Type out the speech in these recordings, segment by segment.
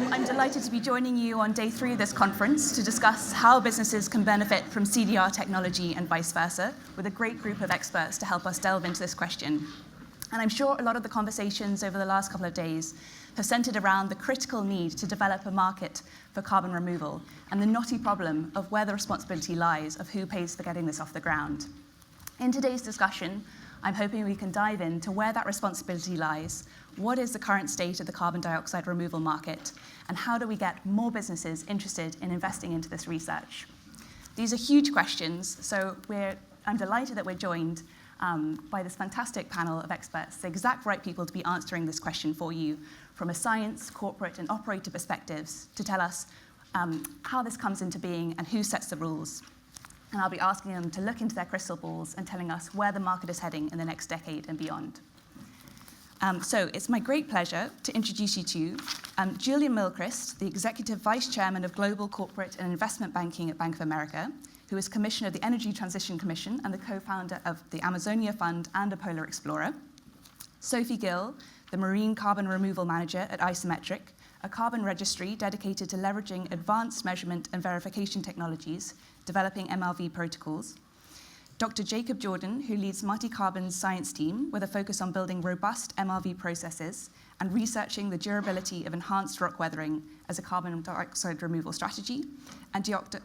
I'm delighted to be joining you on day 3 of this conference to discuss how businesses can benefit from CDR technology and vice versa, with a great group of experts to help us delve into this question. And I'm sure a lot of the conversations over the last couple of days have centered around the critical need to develop a market for carbon removal and the knotty problem of where the responsibility lies of who pays for getting this off the ground. In today's discussion, I'm hoping we can dive into where that responsibility lies, what is the current state of the carbon dioxide removal market, and how do we get more businesses interested in investing into this research? These are huge questions, so I'm delighted that we're joined by this fantastic panel of experts, the exact right people to be answering this question for you from a science, corporate, and operator perspectives to tell us how this comes into being and who sets the rules. And I'll be asking them to look into their crystal balls and telling us where the market is heading in the next decade and beyond. So it's my great pleasure to introduce you to Julian Mylchreest, the Executive Vice Chairman of Global Corporate and Investment Banking at Bank of America, who is Commissioner of the Energy Transition Commission and the co-founder of the Amazonia Fund and a Polar Explorer. Sophie Gill, the Marine Carbon Removal Manager at Isometric, a carbon registry dedicated to leveraging advanced measurement and verification technologies, developing MRV protocols. Dr. Jacob Jordan, who leads Multi-Carbon's science team with a focus on building robust MRV processes and researching the durability of enhanced rock weathering as a carbon dioxide removal strategy. And Dr.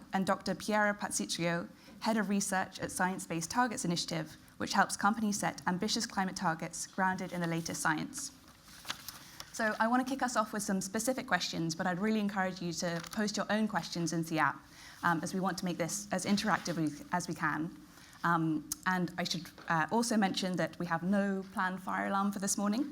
Piera Patrizio, Head of Research at Science Based Targets Initiative, which helps companies set ambitious climate targets grounded in the latest science. So I want to kick us off with some specific questions, but I'd really encourage you to post your own questions into the app, as we want to make this as interactive as we can. And I should also mention that we have no planned fire alarm for this morning.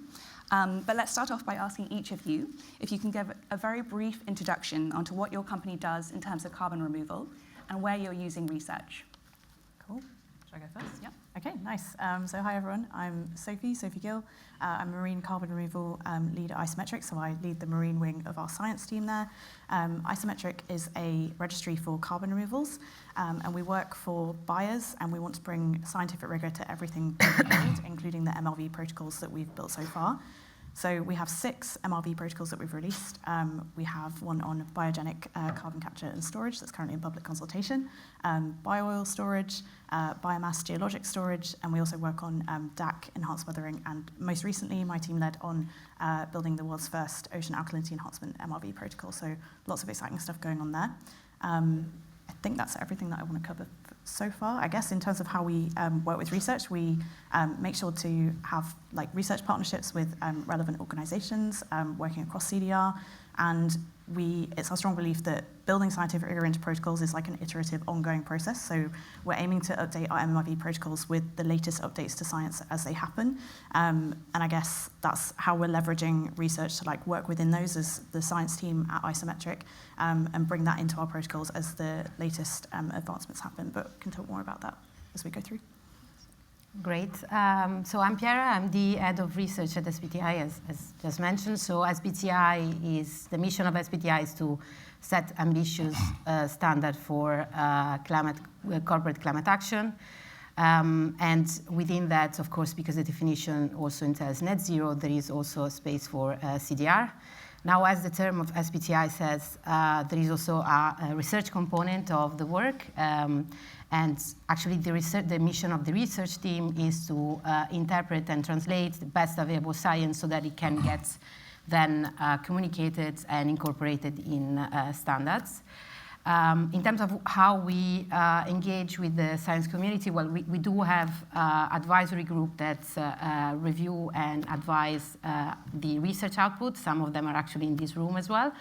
But let's start off by asking each of you if you can give a very brief introduction onto what your company does in terms of carbon removal and where you're using research. Cool. Should I go first? Yeah. Okay, nice. So hi, everyone. I'm Sophie Gill. I'm a marine carbon removal lead at Isometric, so I lead the marine wing of our science team there. Isometric is a registry for carbon removals, and we work for buyers, and we want to bring scientific rigor to everything we build, including the MRV protocols that we've built so far. So we have 6 MRV protocols that we've released. We have one on biogenic carbon capture and storage that's currently in public consultation, bio-oil storage, biomass geologic storage, and we also work on DAC, enhanced weathering, and most recently my team led on building the world's first ocean alkalinity enhancement MRV protocol, so lots of exciting stuff going on there. I think that's everything that I want to cover so far. I guess in terms of how we work with research, we make sure to have research partnerships with relevant organizations working across CDR, and it's our strong belief that building scientific rigor into protocols is like an iterative, ongoing process. So we're aiming to update our MRV protocols with the latest updates to science as they happen. And I guess that's how we're leveraging research to work within those as the science team at Isometric, and bring that into our protocols as the latest advancements happen. But we can talk more about that as we go through. Great. So I'm Piera. I'm the head of research at SBTI, as just mentioned. So the mission of SBTI is to set ambitious standard for corporate climate action. And within that, of course, because the definition also entails net zero, there is also a space for CDR. Now, as the term of SBTI says, there is also a research component of the work. And actually, the mission of the research team is to interpret and translate the best available science so that it can get then communicated and incorporated in standards. In terms of how we engage with the science community, well, we do have advisory group that review and advise the research output. Some of them are actually in this room as well.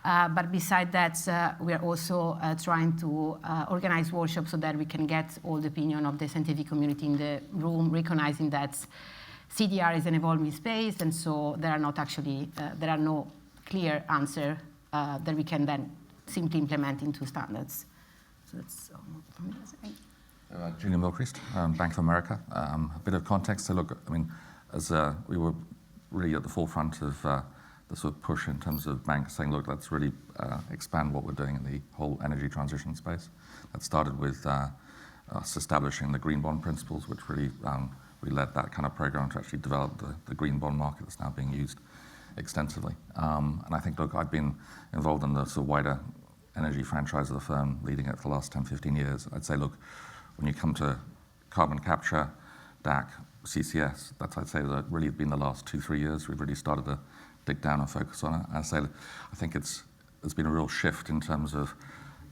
But beside that, we are also trying to organize workshops so that we can get all the opinion of the scientific community in the room, recognizing that CDR is an evolving space, and so there are no clear answer that we can then simply implement into standards. So that's Julian Mylchreest, Bank of America. A bit of context. So look, I mean, as we were really at the forefront of the sort of push in terms of banks saying, look, let's really expand what we're doing in the whole energy transition space. That started with us establishing the green bond principles, which really we led that kind of program to actually develop the green bond market that's now being used extensively. And I think, look, I've been involved in the sort of wider energy franchise of the firm, leading it for the last 10, 15 years. I'd say, look, when you come to carbon capture, DAC, CCS, that's, I'd say, that really been the last 2-3 years we've really started to dig down and focus on it. And I think there's been a real shift in terms of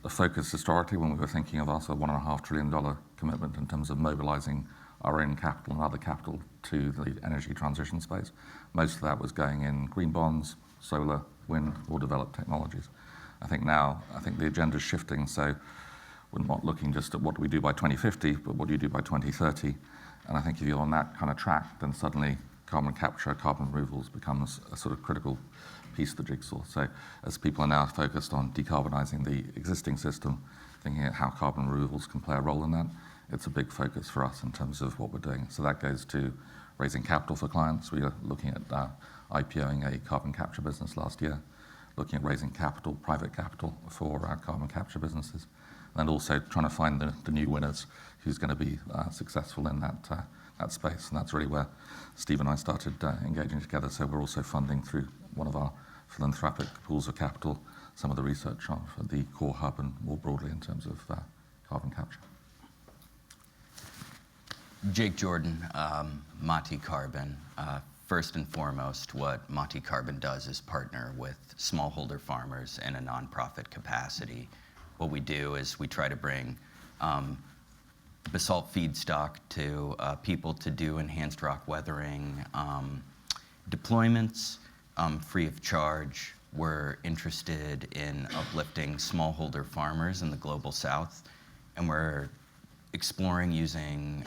the focus historically when we were thinking of our $1.5 trillion commitment in terms of mobilizing our own capital and other capital to the energy transition space. Most of that was going in green bonds, solar, wind, or developed technologies. I think the agenda is shifting, so we're not looking just at what do we do by 2050, but what do you do by 2030? And I think if you're on that kind of track, then suddenly carbon capture, carbon removals becomes a sort of critical piece of the jigsaw. So as people are now focused on decarbonising the existing system, thinking at how carbon removals can play a role in that, it's a big focus for us in terms of what we're doing. So that goes to raising capital for clients. We are looking at IPOing a carbon capture business last year, looking at raising capital, private capital for our carbon capture businesses, and also trying to find the new winners who's going to be successful in that space. And that's really where Steve and I started engaging together. So we're also funding through one of our philanthropic pools of capital some of the research on the core hub and more broadly in terms of carbon capture. Jake Jordan, Monte Carbon. First and foremost, what Monte Carbon does is partner with smallholder farmers in a nonprofit capacity. What we do is we try to bring basalt feedstock to people to do enhanced rock weathering deployments free of charge. We're interested in uplifting smallholder farmers in the global south, and we're exploring using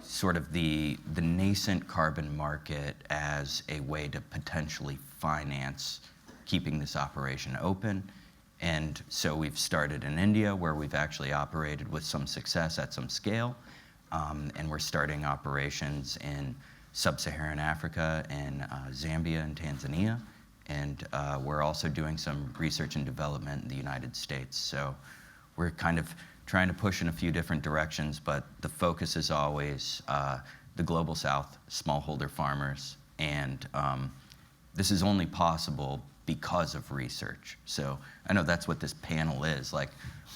sort of the nascent carbon market as a way to potentially finance keeping this operation open. And so we've started in India, where we've actually operated with some success at some scale, and we're starting operations in sub-Saharan Africa and Zambia and Tanzania, and we're also doing some research and development in the United States. So we're kind of trying to push in a few different directions, but the focus is always the global south, smallholder farmers, and this is only possible because of research. So I know that's what this panel is. Like,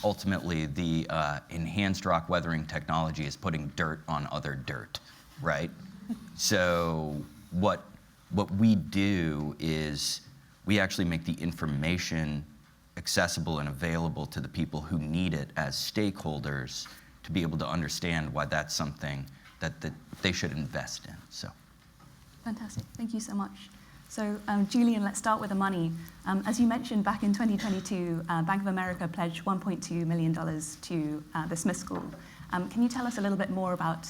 ultimately, the enhanced rock weathering technology is putting dirt on other dirt, right? So what we do is we actually make the information accessible and available to the people who need it as stakeholders to be able to understand why that's something that they should invest in. So, fantastic. Thank you so much. So, Julian, let's start with the money. As you mentioned, back in 2022, Bank of America pledged $1.2 million to the Smith School. Can you tell us a little bit more about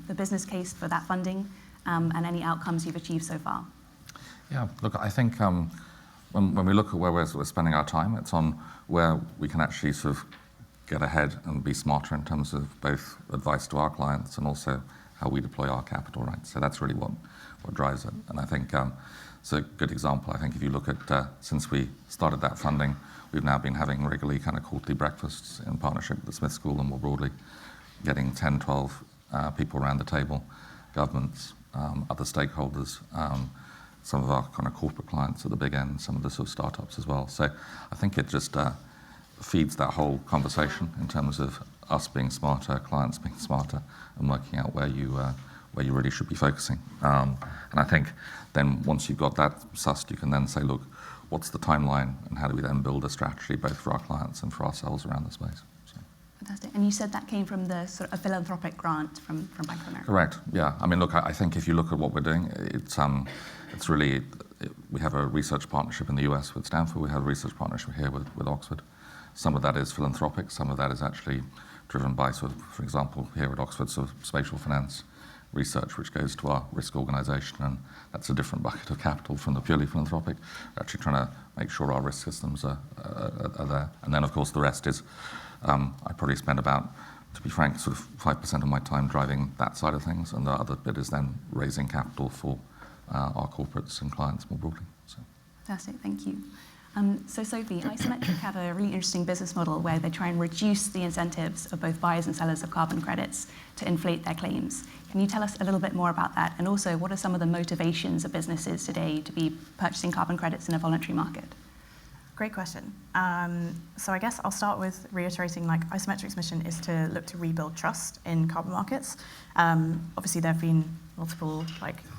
the business case for that funding and any outcomes you've achieved so far? Yeah, look, I think when we look at where we're spending our time, it's on where we can actually sort of get ahead and be smarter in terms of both advice to our clients and also how we deploy our capital, right? So that's really what drives it. And I think it's a good example. I think if you look at, since we started that funding, we've now been having regularly kind of quarterly breakfasts in partnership with the Smith School and more broadly, getting 10, 12 people around the table, governments, other stakeholders, some of our kind of corporate clients at the big end, some of the sort of startups as well. So I think it just feeds that whole conversation in terms of us being smarter, clients being smarter, and working out where you really should be focusing. And I think then once you've got that sussed, you can then say, look, what's the timeline, and how do we then build a strategy both for our clients and for ourselves around the space? So. Fantastic. And you said that came from the sort of a philanthropic grant from Bank of America. Correct. Yeah. I mean, look, I think if you look at what we're doing, it's really, we have a research partnership in the US with Stanford. We have a research partnership here with Oxford. Some of that is philanthropic. Some of that is actually driven by sort of, for example, here at Oxford, sort of spatial finance research, which goes to our risk organisation, and that's a different bucket of capital from the purely philanthropic. We're actually trying to make sure our risk systems are there. And then, of course, the rest is, I probably spend about, to be frank, sort of 5% of my time driving that side of things, and the other bit is then raising capital for our corporates and clients more broadly. So. Fantastic, thank you. So Sophie, Isometric have a really interesting business model where they try and reduce the incentives of both buyers and sellers of carbon credits to inflate their claims. Can you tell us a little bit more about that? And also, what are some of the motivations of businesses today to be purchasing carbon credits in a voluntary market? Great question. So I guess I'll start with reiterating, like, Isometric's mission is to look to rebuild trust in carbon markets. Obviously, there have been multiple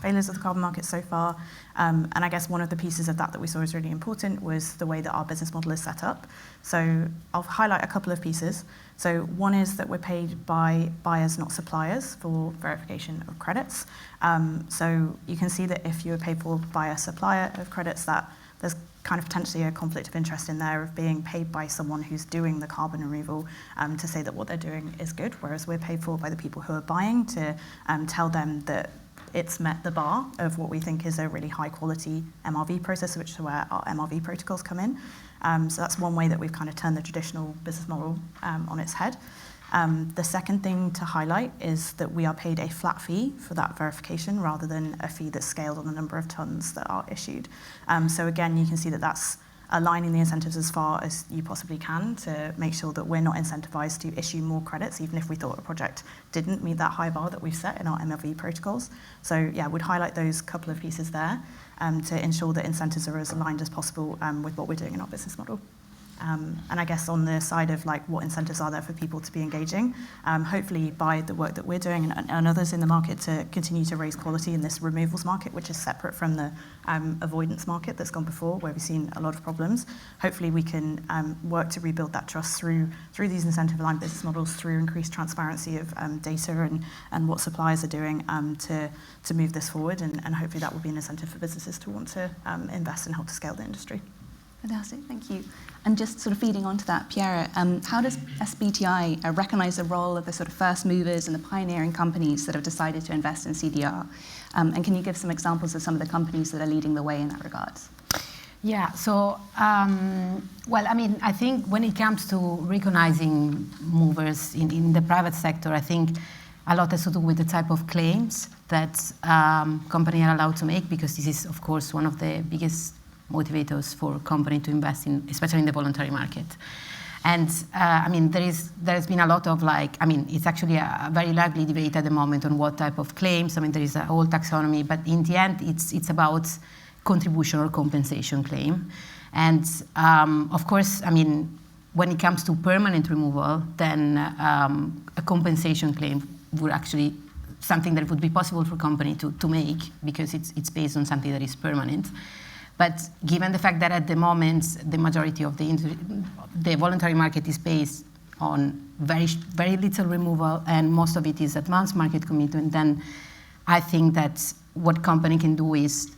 failures of the carbon market so far. And I guess one of the pieces of that we saw is really important was the way that our business model is set up. So I'll highlight a couple of pieces. So one is that we're paid by buyers, not suppliers, for verification of credits. So you can see that if you were paid for by a supplier of credits, that there's kind of potentially a conflict of interest in there of being paid by someone who's doing the carbon removal to say that what they're doing is good, whereas we're paid for by the people who are buying to tell them that it's met the bar of what we think is a really high quality MRV process, which is where our MRV protocols come in. So that's one way that we've kind of turned the traditional business model on its head. The second thing to highlight is that we are paid a flat fee for that verification rather than a fee that's scaled on the number of tons that are issued. So again, you can see that that's aligning the incentives as far as you possibly can to make sure that we're not incentivized to issue more credits, even if we thought a project didn't meet that high bar that we've set in our MLV protocols. So yeah, we'd highlight those couple of pieces there to ensure that incentives are as aligned as possible with what we're doing in our business model. And I guess on the side of what incentives are there for people to be engaging, hopefully by the work that we're doing and others in the market to continue to raise quality in this removals market, which is separate from the avoidance market that's gone before, where we've seen a lot of problems. Hopefully we can work to rebuild that trust through these incentive-aligned business models, through increased transparency of data and what suppliers are doing to move this forward, and hopefully that will be an incentive for businesses to want to invest and help to scale the industry. Fantastic, thank you. And just sort of feeding onto that, Piera, how does SBTI recognise the role of the sort of first movers and the pioneering companies that have decided to invest in CDR? And can you give some examples of some of the companies that are leading the way in that regard? Yeah, so, well, I mean, I think when it comes to recognizing movers in the private sector, I think a lot has to do with the type of claims that companies are allowed to make, because this is, of course, one of the biggest motivators for a company to invest in, especially in the voluntary market. And I mean, there's been a lot of it's actually a very lively debate at the moment on what type of claims. I mean, there is a whole taxonomy, but in the end, it's about contribution or compensation claim. And of course, I mean, when it comes to permanent removal, then a compensation claim would actually something that would be possible for a company to make, because it's based on something that is permanent. But given the fact that at the moment the majority of the voluntary market is based on very little removal and most of it is advanced market commitment, then I think that what company can do is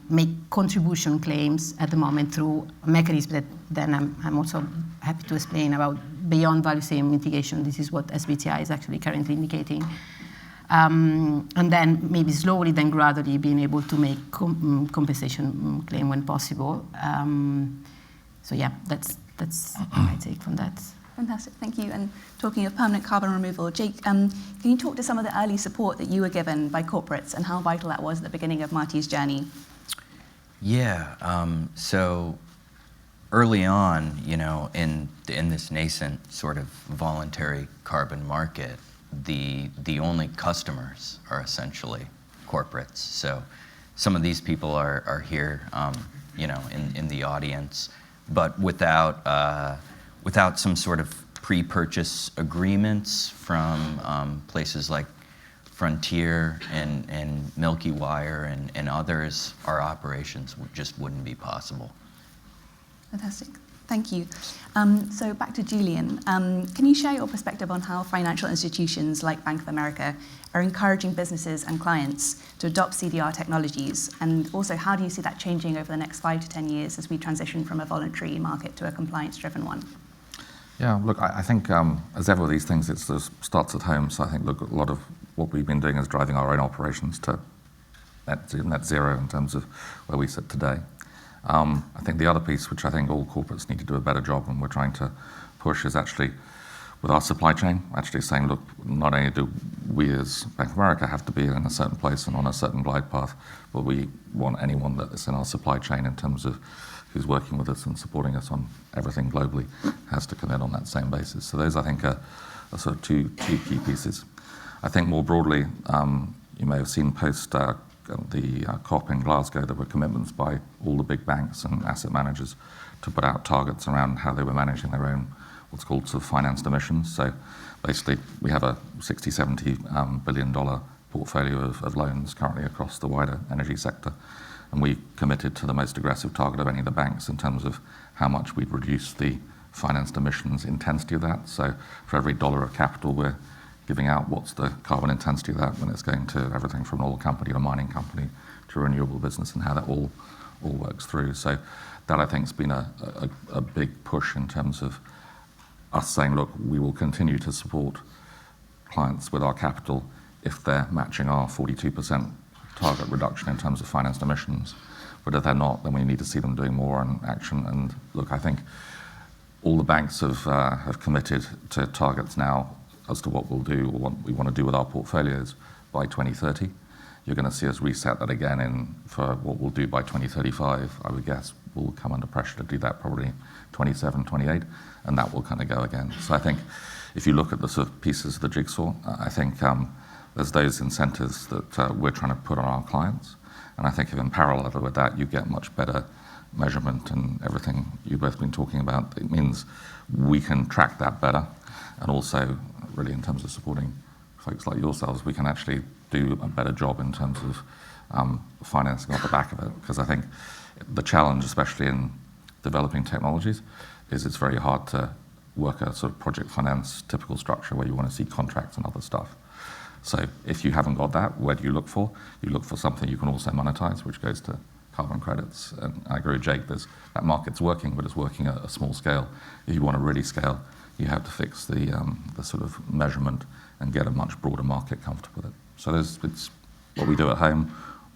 make contribution claims at the moment through a mechanism that then I'm also happy to explain about beyond value chain mitigation. This is what SBTI is actually currently indicating. And then maybe slowly, then gradually being able to make compensation claim when possible. So yeah, that's my take on that. Fantastic, thank you. And talking of permanent carbon removal, Jake, can you talk to some of the early support that you were given by corporates and how vital that was at the beginning of Marty's journey? Yeah, so early on, in this nascent sort of voluntary carbon market, the only customers are essentially corporates. So some of these people are here, in the audience, but without some sort of pre-purchase agreements from places like Frontier and Milky Wire and others, our operations just wouldn't be possible. Fantastic. Thank you. So back to Julian. Can you share your perspective on how financial institutions like Bank of America are encouraging businesses and clients to adopt CDR technologies? And also, how do you see that changing over the next 5 to 10 years as we transition from a voluntary market to a compliance-driven one? Yeah, look, I think as ever with these things, it starts at home. So I think, look, a lot of what we've been doing is driving our own operations to net zero in terms of where we sit today. I think the other piece, which I think all corporates need to do a better job, and we're trying to push, is actually with our supply chain, actually saying, look, not only do we as Bank of America have to be in a certain place and on a certain glide path, but we want anyone that is in our supply chain in terms of who's working with us and supporting us on everything globally has to commit on that same basis. So those, I think, are sort of two key pieces. I think more broadly, you may have seen post the COP in Glasgow, there were commitments by all the big banks and asset managers to put out targets around how they were managing their own, what's called sort of financed emissions. So basically, we have a $60-70 billion portfolio of loans currently across the wider energy sector. And we committed to the most aggressive target of any of the banks in terms of how much we'd reduce the financed emissions intensity of that. So for every dollar of capital we're giving out, what's the carbon intensity of that when it's going to everything from an oil company to a mining company to a renewable business, and how that all works through. So that, I think, has been a big push in terms of us saying, look, we will continue to support clients with our capital if they're matching our 42% target reduction in terms of financed emissions. But if they're not, then we need to see them doing more on action. And look, I think all the banks have committed to targets now as to what we'll do or what we want to do with our portfolios by 2030. You're going to see us reset that again for what we'll do by 2035. I would guess we'll come under pressure to do that probably 27, 28, and that will kind of go again. So I think if you look at the sort of pieces of the jigsaw, I think there's those incentives that we're trying to put on our clients. And I think if in parallel with that, you get much better measurement and everything you've both been talking about, it means we can track that better. And also, really, in terms of supporting folks like yourselves, we can actually do a better job in terms of financing off the back of it. Because I think the challenge, especially in developing technologies, is it's very hard to work a sort of project finance typical structure where you want to see contracts and other stuff. So if you haven't got that, where do you look for? You look for something you can also monetize, which goes to carbon credits. And I agree with Jake, that market's working, but it's working at a small scale. If you want to really scale, you have to fix the sort of measurement and get a much broader market comfortable with it. So it's what we do at home,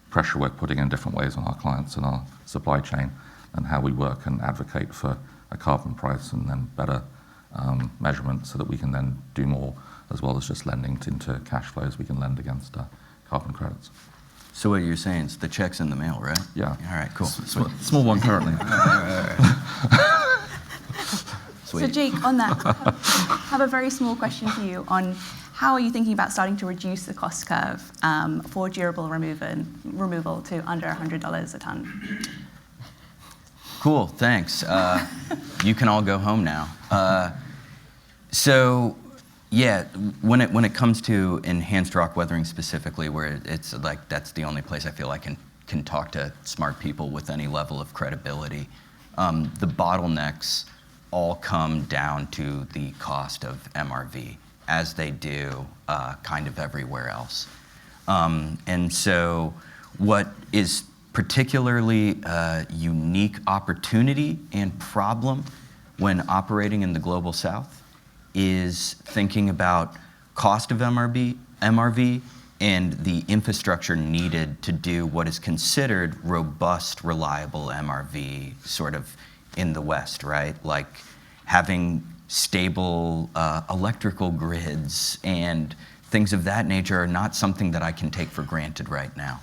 pressure we're putting in different ways on our clients and our supply chain, and how we work and advocate for a carbon price and then better measurement so that we can then do more, as well as just lending into cash flows we can lend against carbon credits. So what you're saying is the check's in the mail, right? Yeah. All right, cool. Small one currently. So Jake, on that, I have a very small question for you on how are you thinking about starting to reduce the cost curve for durable removal to under $100 a ton? Cool, thanks. You can all go home now. So, yeah, when it comes to enhanced rock weathering specifically, where it's like that's the only place I feel I can talk to smart people with any level of credibility, the bottlenecks all come down to the cost of MRV, as they do kind of everywhere else. And so what is particularly a unique opportunity and problem when operating in the Global South is thinking about cost of MRV and the infrastructure needed to do what is considered robust, reliable MRV sort of in the West, right? Like having stable electrical grids and things of that nature are not something that I can take for granted right now.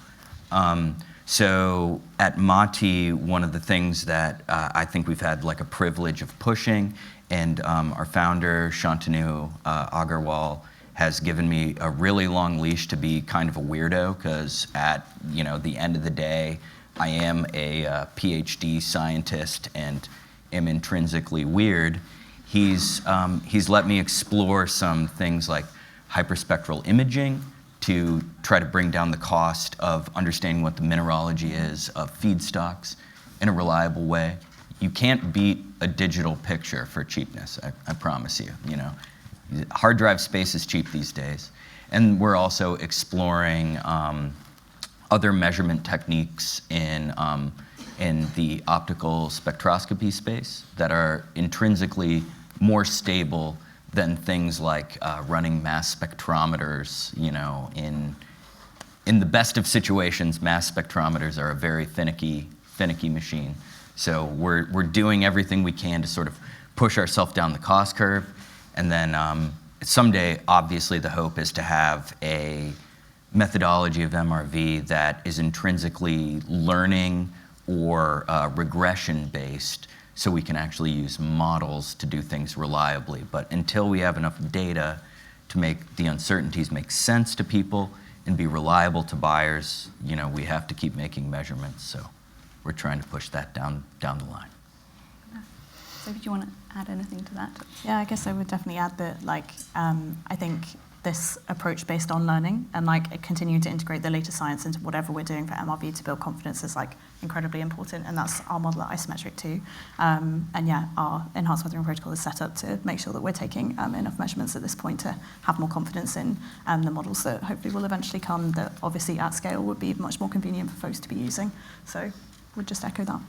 So at Mati, one of the things that I think we've had like a privilege of pushing, and our founder, Shantanu Agarwal, has given me a really long leash to be kind of a weirdo, because at the end of the day, I am a PhD scientist and am intrinsically weird. He's let me explore some things like hyperspectral imaging to try to bring down the cost of understanding what the mineralogy is of feedstocks in a reliable way. You can't beat a digital picture for cheapness, I promise you. Hard drive space is cheap these days. And we're also exploring other measurement techniques in the optical spectroscopy space that are intrinsically more stable than things like running mass spectrometers. In the best of situations, mass spectrometers are a very finicky machine. So we're doing everything we can to sort of push ourselves down the cost curve. And then someday, obviously, the hope is to have a methodology of MRV that is intrinsically learning or regression-based, so we can actually use models to do things reliably. But until we have enough data to make the uncertainties make sense to people and be reliable to buyers, we have to keep making measurements. So we're trying to push that down the line. So do you want to add anything to that? Yeah, I guess I would definitely add that, I think this approach based on learning and continuing to integrate the latest science into whatever we're doing for MRV to build confidence is incredibly important, and that's our model at Isometric too. And yeah, our enhanced weathering protocol is set up to make sure that we're taking enough measurements at this point to have more confidence in the models that hopefully will eventually come, that obviously at scale would be much more convenient for folks to be using. So we'll just echo that.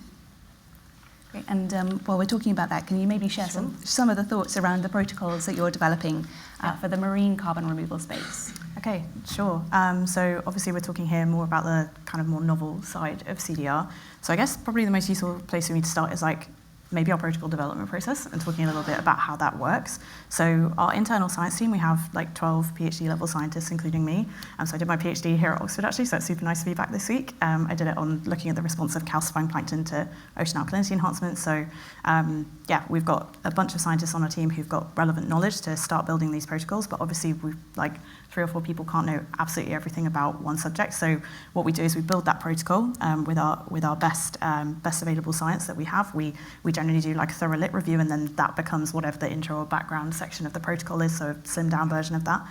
Great. And while we're talking about that, can you maybe share some of the thoughts around the protocols that you're developing for the marine carbon removal space? Okay, sure. So obviously we're talking here more about the kind of more novel side of CDR. So I guess probably the most useful place for me to start is maybe our protocol development process and talking a little bit about how that works. So our internal science team, we have 12 PhD level scientists, including me. So I did my PhD here at Oxford actually, so it's super nice to be back this week. I did it on looking at the response of calcifying plankton to ocean alkalinity enhancement. So yeah, we've got a bunch of scientists on our team who've got relevant knowledge to start building these protocols, but obviously we 3 or 4 people can't know absolutely everything about one subject. So what we do is we build that protocol with our best available science that we have. We generally do a thorough lit review, and then that becomes whatever the intro or background section of the protocol is, so a slimmed down version of that.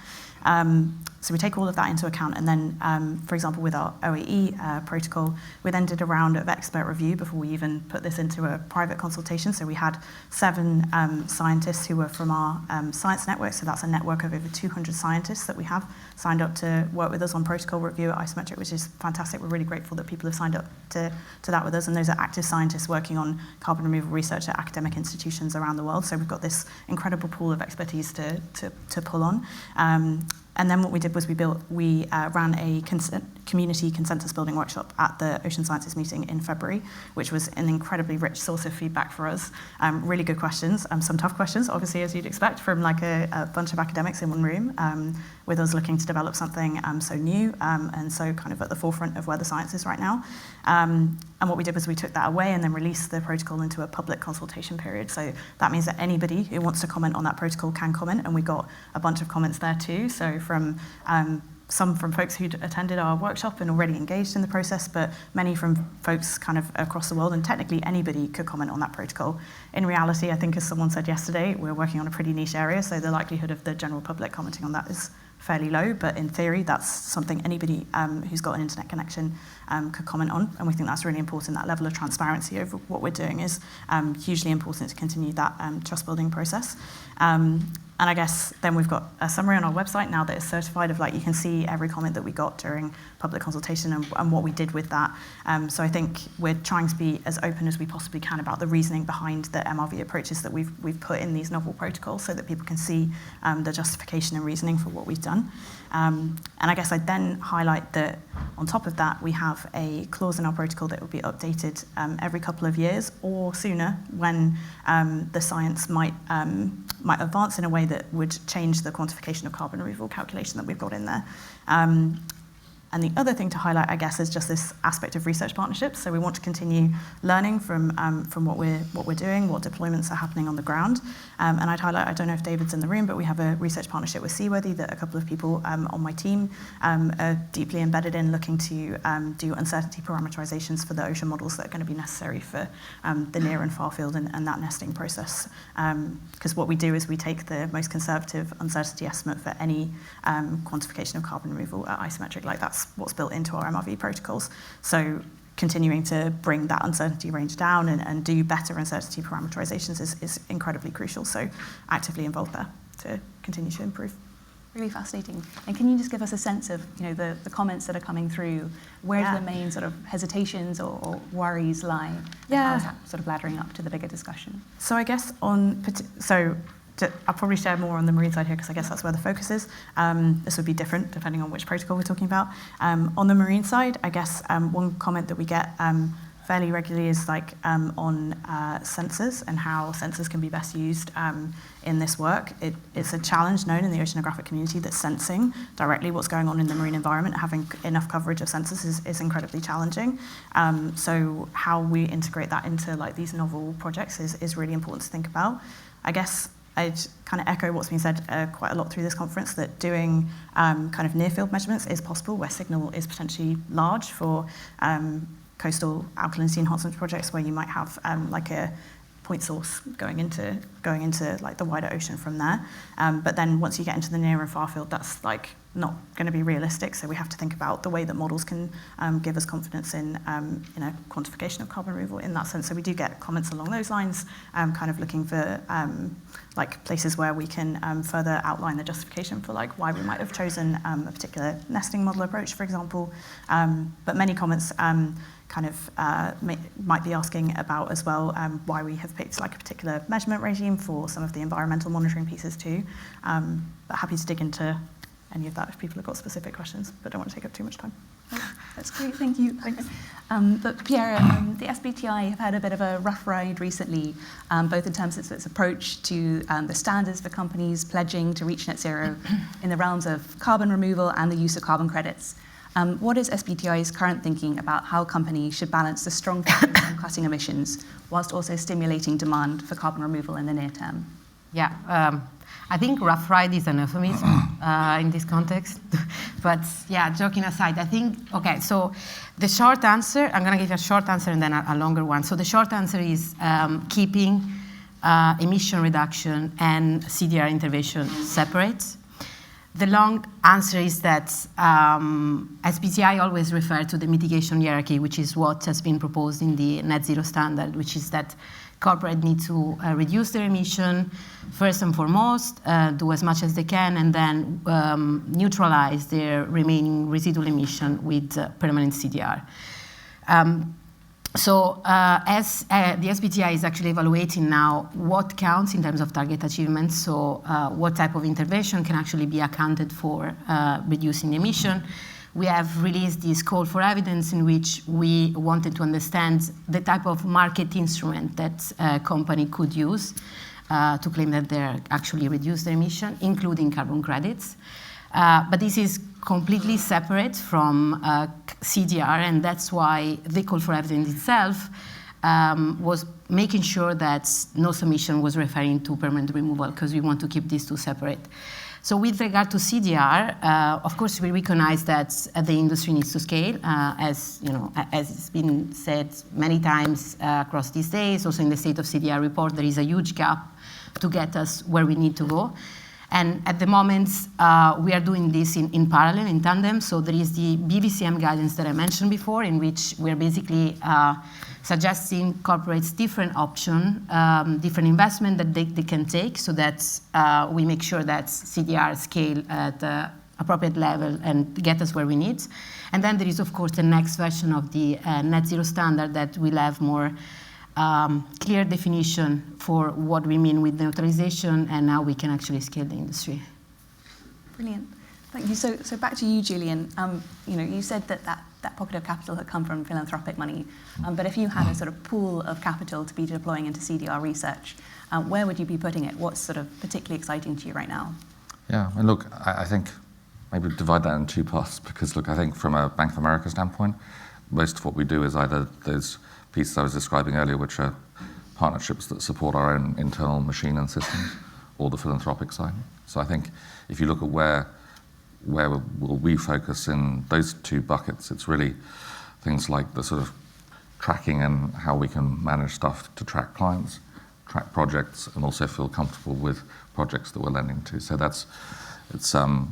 So we take all of that into account, and then, for example, with our OAE protocol, we then did a round of expert review before we even put this into a private consultation. So we had 7 scientists who were from our science network, so that's a network of over 200 scientists that we have signed up to work with us on protocol review at Isometric, which is fantastic. We're really grateful that people have signed up to that with us, and those are active scientists working on carbon removal research at academic institutions around the world. So we've got this incredible pool of expertise to pull on. And then what we did was we ran a community consensus building workshop at the Ocean Sciences meeting in February, which was an incredibly rich source of feedback for us. Really good questions, some tough questions, obviously, as you'd expect from a bunch of academics in one room, with us looking to develop something so new and so kind of at the forefront of where the science is right now. And what we did was we took that away and then released the protocol into a public consultation period. So that means that anybody who wants to comment on that protocol can comment, and we got a bunch of comments there too. So from some from folks who'd attended our workshop and already engaged in the process, but many from folks kind of across the world, and technically anybody could comment on that protocol. In reality, I think as someone said yesterday, we're working on a pretty niche area, so the likelihood of the general public commenting on that is fairly low, but in theory, that's something anybody who's got an internet connection could comment on, and we think that's really important. That level of transparency over what we're doing is hugely important to continue that trust-building process. And I guess then we've got a summary on our website now that is certified of you can see every comment that we got during public consultation and what we did with that. So I think we're trying to be as open as we possibly can about the reasoning behind the MRV approaches that we've put in these novel protocols, so that people can see the justification and reasoning for what we've done. And I guess I'd then highlight that on top of that, we have a clause in our protocol that will be updated every couple of years or sooner when the science might advance in a way that would change the quantification of carbon removal calculation that we've got in there. And the other thing to highlight, I guess, is just this aspect of research partnerships. So we want to continue learning from what we're doing, what deployments are happening on the ground. And I'd highlight, I don't know if David's in the room, but we have a research partnership with Seaworthy that a couple of people on my team are deeply embedded in, looking to do uncertainty parameterizations for the ocean models that are going to be necessary for the near and far field and that nesting process. Because what we do is we take the most conservative uncertainty estimate for any quantification of carbon removal at Isometric. That's what's built into our MRV protocols. So continuing to bring that uncertainty range down and do better uncertainty parameterizations is incredibly crucial. So actively involved there to continue to improve. Really fascinating. And can you just give us a sense of the comments that are coming through? Where do the main sort of hesitations or worries lie? Yeah. How's that sort of laddering up to the bigger discussion? So I guess I'll probably share more on the marine side here, because I guess that's where the focus is. This would be different depending on which protocol we're talking about. On the marine side, I guess one comment that we get fairly regularly is on sensors and how sensors can be best used in this work. It's a challenge known in the oceanographic community that sensing directly what's going on in the marine environment, having enough coverage of sensors is incredibly challenging. So how we integrate that into these novel projects is really important to think about. I guess I'd kind of echo what's been said quite a lot through this conference, that doing kind of near-field measurements is possible, where signal is potentially large for coastal alkalinity enhancement projects, where you might have a point source going into the wider ocean from there. But then once you get into the near and far field, that's not going to be realistic. So we have to think about the way that models can give us confidence in quantification of carbon removal in that sense. So we do get comments along those lines, kind of looking for places where we can further outline the justification for why we might have chosen a particular nesting model approach, for example. But many comments might be asking about as well why we have picked a particular measurement regime for some of the environmental monitoring pieces too. But happy to dig into any of that if people have got specific questions, but don't want to take up too much time. That's great, thank you. Thanks. But Piera, the SBTI have had a bit of a rough ride recently, both in terms of its approach to the standards for companies pledging to reach net zero in the realms of carbon removal and the use of carbon credits. What is SBTI's current thinking about how companies should balance the strong focus on cutting emissions whilst also stimulating demand for carbon removal in the near term? Yeah, I think rough ride is an euphemism in this context. But yeah, joking aside, I think, okay, so the short answer, I'm going to give you a short answer and then a longer one. So the short answer is keeping emission reduction and CDR intervention separate. The long answer is that SBTI always refer to the mitigation hierarchy, which is what has been proposed in the net zero standard, which is that corporates need to reduce their emission first and foremost, do as much as they can, and then neutralize their remaining residual emission with permanent CDR. So as the SBTI is actually evaluating now what counts in terms of target achievement, so what type of intervention can actually be accounted for reducing the emission, we have released this call for evidence in which we wanted to understand the type of market instrument that a company could use to claim that they're actually reduced their emission, including carbon credits. But this is completely separate from CDR, and that's why the call for evidence itself was making sure that no submission was referring to permanent removal, because we want to keep these two separate. So with regard to CDR, of course, we recognize that the industry needs to scale, as it's been said many times across these days. Also in the State of CDR report, there is a huge gap to get us where we need to go. And at the moment, we are doing this in parallel, in tandem. So there is the BVCM guidance that I mentioned before, in which we're basically suggesting corporates different option, different investment that they can take, so that we make sure that CDR scale at the appropriate level and get us where we need. And then there is, of course, the next version of the net zero standard that will have more clear definition for what we mean with neutralization and how we can actually scale the industry. Brilliant. Thank you. So back to you, Julian. You said that pocket of capital had come from philanthropic money, but if you had a sort of pool of capital to be deploying into CDR research, where would you be putting it? What's sort of particularly exciting to you right now? Yeah, and look, I think maybe divide that in two parts, because look, I think from a Bank of America standpoint, most of what we do is either those pieces I was describing earlier, which are partnerships that support our own internal machine and systems, or the philanthropic side. So I think if you look at where will we focus in those two buckets, it's really things like the sort of tracking and how we can manage stuff to track clients, track projects, and also feel comfortable with projects that we're lending to. So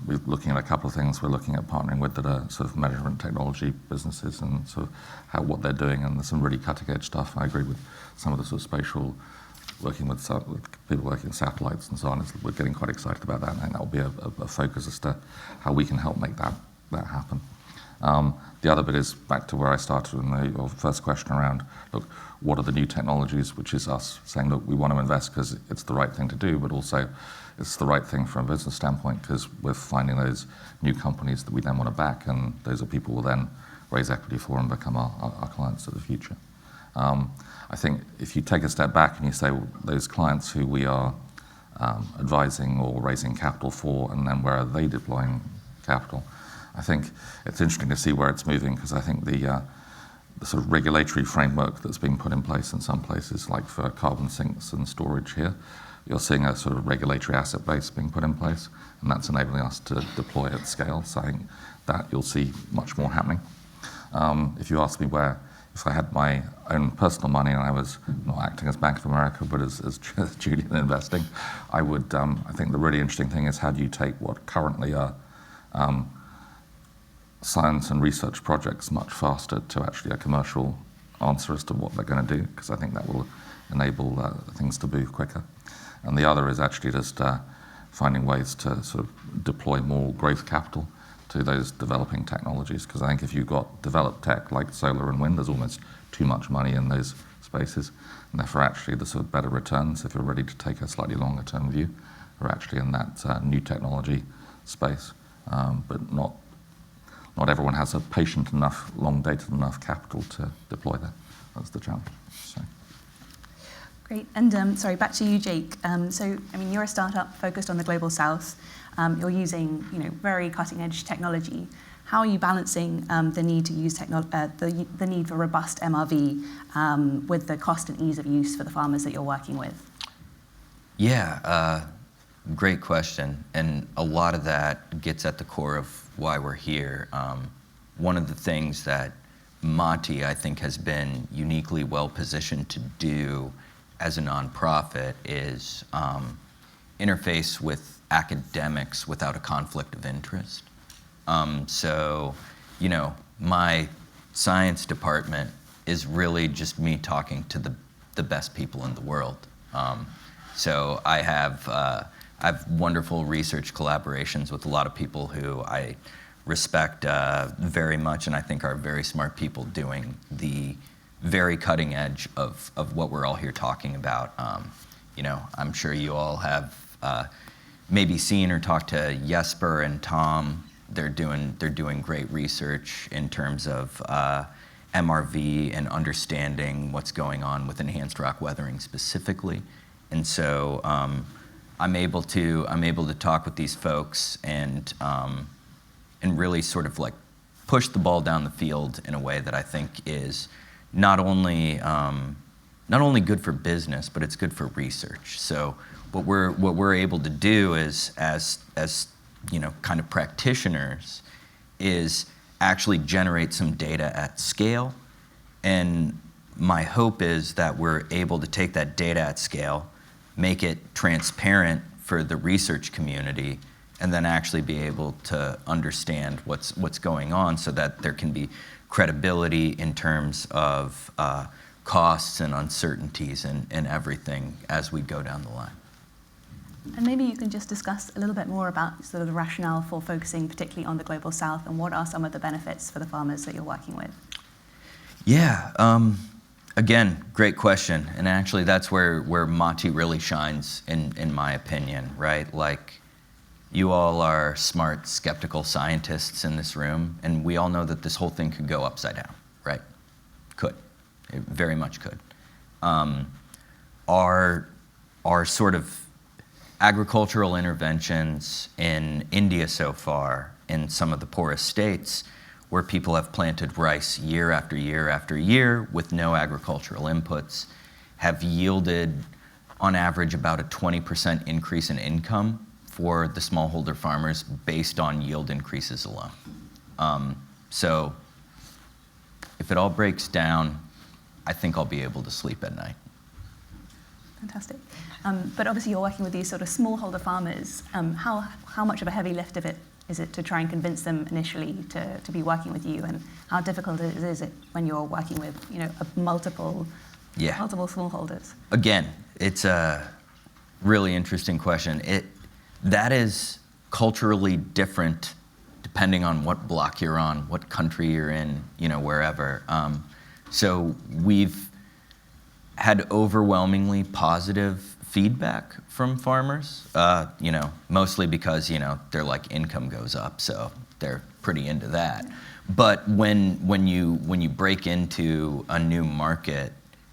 we're looking at a couple of things we're looking at partnering with that are sort of measurement technology businesses and sort of what they're doing, and there's some really cutting edge stuff. I agree with some of the sort of spatial working with people working in satellites and so on. We're getting quite excited about that, and I think that will be a focus as to how we can help make that happen. The other bit is back to where I started in your first question around, look, what are the new technologies, which is us saying, look, we want to invest because it's the right thing to do, but also it's the right thing from a business standpoint because we're finding those new companies that we then want to back, and those are people we'll then raise equity for and become our clients of the future. I think if you take a step back and you say, well, those clients who we are advising or raising capital for, and then where are they deploying capital, I think it's interesting to see where it's moving, because I think the sort of regulatory framework that's being put in place in some places, like for carbon sinks and storage here, you're seeing a sort of regulatory asset base being put in place, and that's enabling us to deploy at scale. So I think that you'll see much more happening. If you ask me where, if I had my own personal money and I was not acting as Bank of America, but as Julian investing, I would, I think the really interesting thing is how do you take what currently are science and research projects much faster to actually a commercial answer as to what they're going to do, because I think that will enable things to move quicker. And the other is actually just finding ways to sort of deploy more growth capital to those developing technologies, because I think if you've got developed tech like solar and wind, there's almost too much money in those spaces, and therefore actually the sort of better returns, if you're ready to take a slightly longer term view, are actually in that new technology space. But not everyone has a patient enough, long dated enough capital to deploy that. That's the challenge. So. Great. And sorry, back to you, Jake. So, I mean, you're a startup focused on the global south. You're using, very cutting-edge technology. How are you balancing the need to use the need for robust MRV with the cost and ease of use for the farmers that you're working with? Yeah, great question. And a lot of that gets at the core of why we're here. One of the things that Mati, I think, has been uniquely well positioned to do as a nonprofit is interface with academics without a conflict of interest. So, my science department is really just me talking to the best people in the world. So I have wonderful research collaborations with a lot of people who I respect very much, and I think are very smart people doing the very cutting edge of what we're all here talking about. I'm sure you all have maybe seen or talked to Jesper and Tom. They're doing great research in terms of MRV and understanding what's going on with enhanced rock weathering specifically. And so I'm able to talk with these folks and really sort of like push the ball down the field in a way that I think is not only good for business, but it's good for research. So what we're able to do is, as kind of practitioners, is actually generate some data at scale. And my hope is that we're able to take that data at scale, make it transparent for the research community, and then actually be able to understand what's going on, so that there can be credibility in terms of costs and uncertainties and everything as we go down the line. And maybe you can just discuss a little bit more about sort of the rationale for focusing particularly on the global south, and what are some of the benefits for the farmers that you're working with? Yeah, again, great question. And actually that's where Mati really shines in my opinion, right? Like, you all are smart, skeptical scientists in this room, and we all know that this whole thing could go upside down, right? Could. It very much could. Our sort of agricultural interventions in India so far, in some of the poorest states, where people have planted rice year after year after year with no agricultural inputs, have yielded on average about a 20% increase in income for the smallholder farmers based on yield increases alone. So if it all breaks down, I think I'll be able to sleep at night. Fantastic. But obviously you're working with these sort of smallholder farmers. How much of a heavy lift of it is it to try and convince them initially to be working with you, and how difficult is it when you're working with multiple smallholders? Again, it's a really interesting question. That is culturally different depending on what block you're on, what country you're in, wherever. So we've had overwhelmingly positive feedback from farmers, mostly because, their income goes up, so they're pretty into that. But when you break into a new market,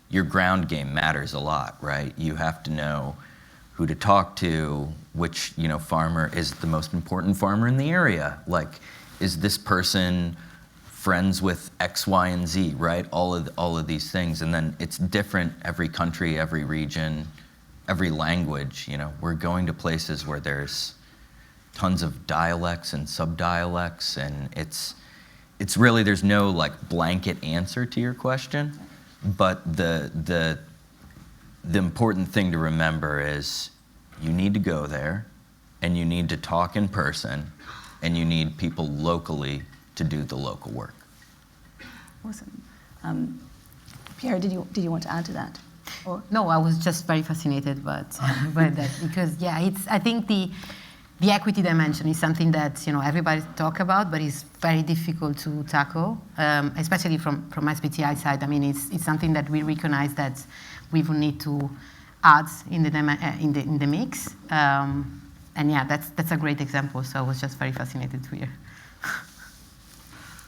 your ground game matters a lot, right? You have to know who to talk to, which, you know, farmer is the most important farmer in the area. Like, is this person friends with X, Y, and Z, right? All of these things. And then it's different every country, every region, every language. You know, we're going to places where there's tons of dialects and subdialects, and it's really, there's no like blanket answer to your question. But the important thing to remember is you need to go there, and you need to talk in person, and you need people locally to do the local work. Awesome. Piera, did you want to add to that? Or? No, I was just very fascinated by that, because yeah, I think the equity dimension is something that, you know, everybody talk about, but it's very difficult to tackle, especially from SBTI side. I mean, it's something that we recognize that we will need to add in the mix. And yeah, that's a great example. So I was just very fascinated to hear.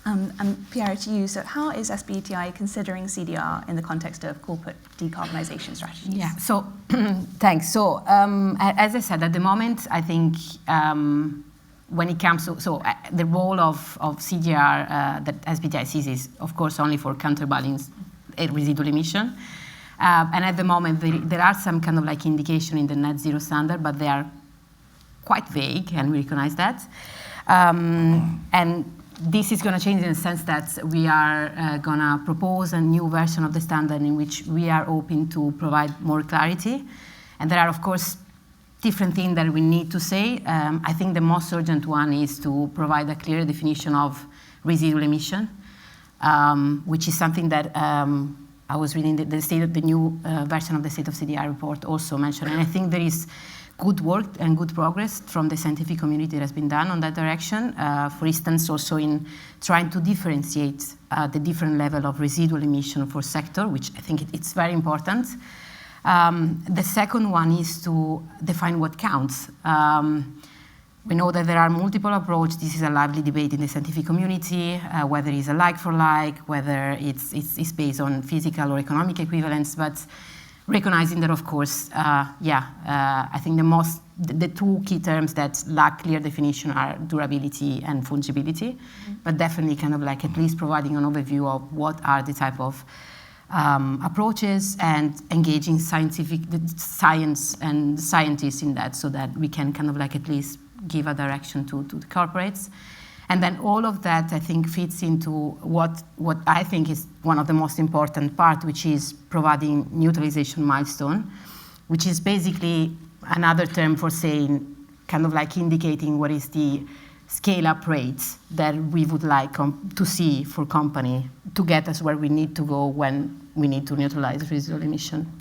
And Piera, to you, so how is SBTI considering CDR in the context of corporate decarbonisation strategies? Yeah, so thanks. So as I said, at the moment, I think when it comes to, the role of CDR that SBTI sees is, of course, only for counterbalance residual emission. And at the moment, there are some kind of like indication in the net zero standard, but they are quite vague, and we recognize that. And this is going to change in the sense that we are going to propose a new version of the standard in which we are hoping to provide more clarity. And there are, of course, different things that we need to say. I think the most urgent one is to provide a clear definition of residual emission, which is something that I was reading the new version of the State of CDR report also mentioned. And I think there is good work and good progress from the scientific community that has been done on that direction. For instance, also in trying to differentiate the different level of residual emission for sector, which I think it's very important. The second one is to define what counts. We know that there are multiple approaches. This is a lively debate in the scientific community, whether it's a like for like, whether it's based on physical or economic equivalence, but recognizing that, of course, I think the two key terms that lack clear definition are durability and fungibility, but definitely kind of like at least providing an overview of what are the type of approaches and engaging science and scientists in that, so that we can kind of like at least give a direction to the corporates. And then all of that, I think, fits into what I think is one of the most important part, which is providing neutralization milestone, which is basically another term for saying, kind of like indicating what is the scale-up rates that we would like to see for company to get us where we need to go when we need to neutralize residual emission.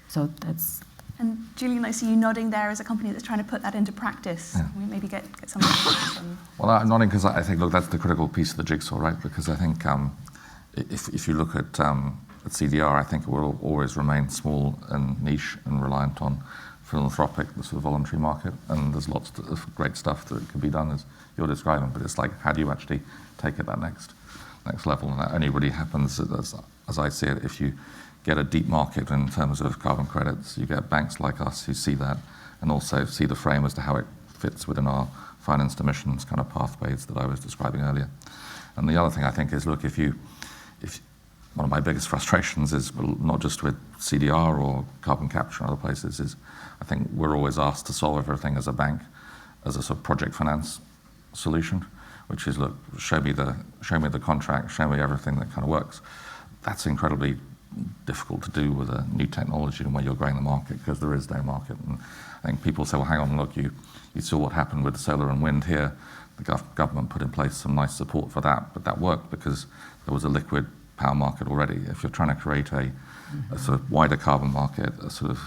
So that's... And Julian, I see you nodding there as a company that's trying to put that into practice. Yeah. We maybe get some from... Well, I'm nodding because I think, look, that's the critical piece of the jigsaw, right? Because I think if you look at CDR, I think it will always remain small and niche and reliant on philanthropic, the sort of voluntary market. And there's lots of great stuff that can be done, as you're describing. But it's like, how do you actually take it that next level? And that only really happens, as I see it, if you get a deep market in terms of carbon credits. You get banks like us who see that and also see the frame as to how it fits within our financed emissions kind of pathways that I was describing earlier. And the other thing I think is, look, if one of my biggest frustrations is, well, not just with CDR or carbon capture and other places, is I think we're always asked to solve everything as a bank, as a sort of project finance solution, which is, look, show me the contract, show me everything that kind of works. That's incredibly difficult to do with a new technology and when you're growing the market, because there is no market. And I think people say, well, hang on, look, you saw what happened with solar and wind here. The government put in place some nice support for that, but that worked because there was a liquid power market already. If you're trying to create a sort of wider carbon market, a sort of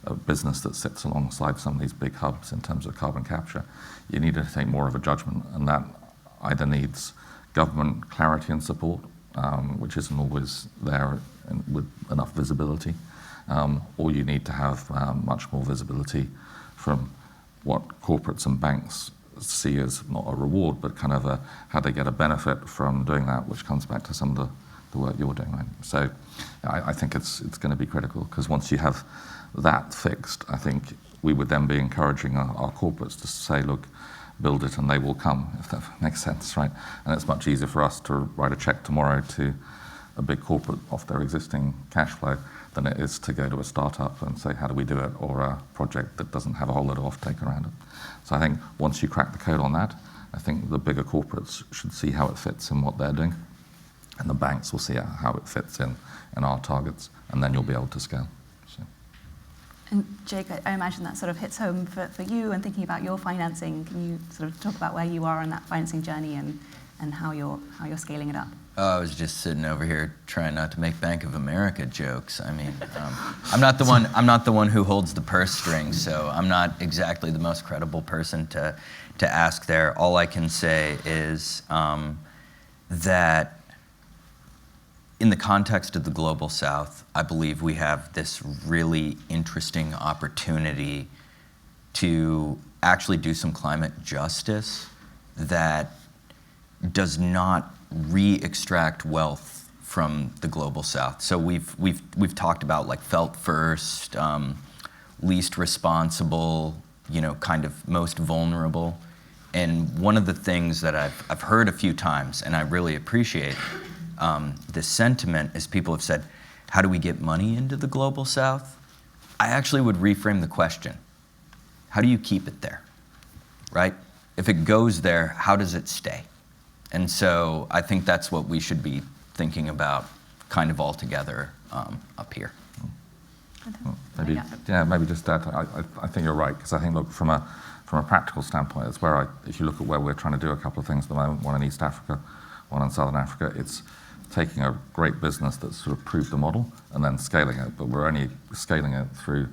a business that sits alongside some of these big hubs in terms of carbon capture, you need to take more of a judgment, and that either needs government clarity and support, which isn't always there with enough visibility, or you need to have much more visibility from what corporates and banks see as not a reward, but kind of how they get a benefit from doing that, which comes back to some of the the work you're doing, right? So I think it's going to be critical, because once you have that fixed, I think we would then be encouraging our corporates to say, look, build it and they will come, if that makes sense, right? And it's much easier for us to write a check tomorrow to a big corporate off their existing cash flow than it is to go to a startup and say, how do we do it? Or a project that doesn't have a whole lot of offtake around it. So I think once you crack the code on that, I think the bigger corporates should see how it fits in what they're doing. And the banks will see how it fits in our targets. And then you'll be able to scale. So. And Jake, I imagine that sort of hits home for you, and thinking about your financing. Can you sort of talk about where you are on that financing journey and how you're scaling it up? I was just sitting over here trying not to make Bank of America jokes. I mean, I'm not the one who holds the purse strings, so I'm not exactly the most credible person to ask there. All I can say is that in the context of the Global South, I believe we have this really interesting opportunity to actually do some climate justice that does not re-extract wealth from the Global South. So we've talked about like felt first, least responsible, kind of most vulnerable. And one of the things that I've heard a few times, and I really appreciate this sentiment, is people have said, how do we get money into the Global South? I actually would reframe the question. How do you keep it there, right? If it goes there, how does it stay? And so I think that's what we should be thinking about kind of all together up here. Well, maybe just that. I think you're right, because I think, look, from a practical standpoint, it's where if you look at where we're trying to do a couple of things at the moment, one in East Africa, one in Southern Africa, it's taking a great business that's sort of proved the model and then scaling it, but we're only scaling it through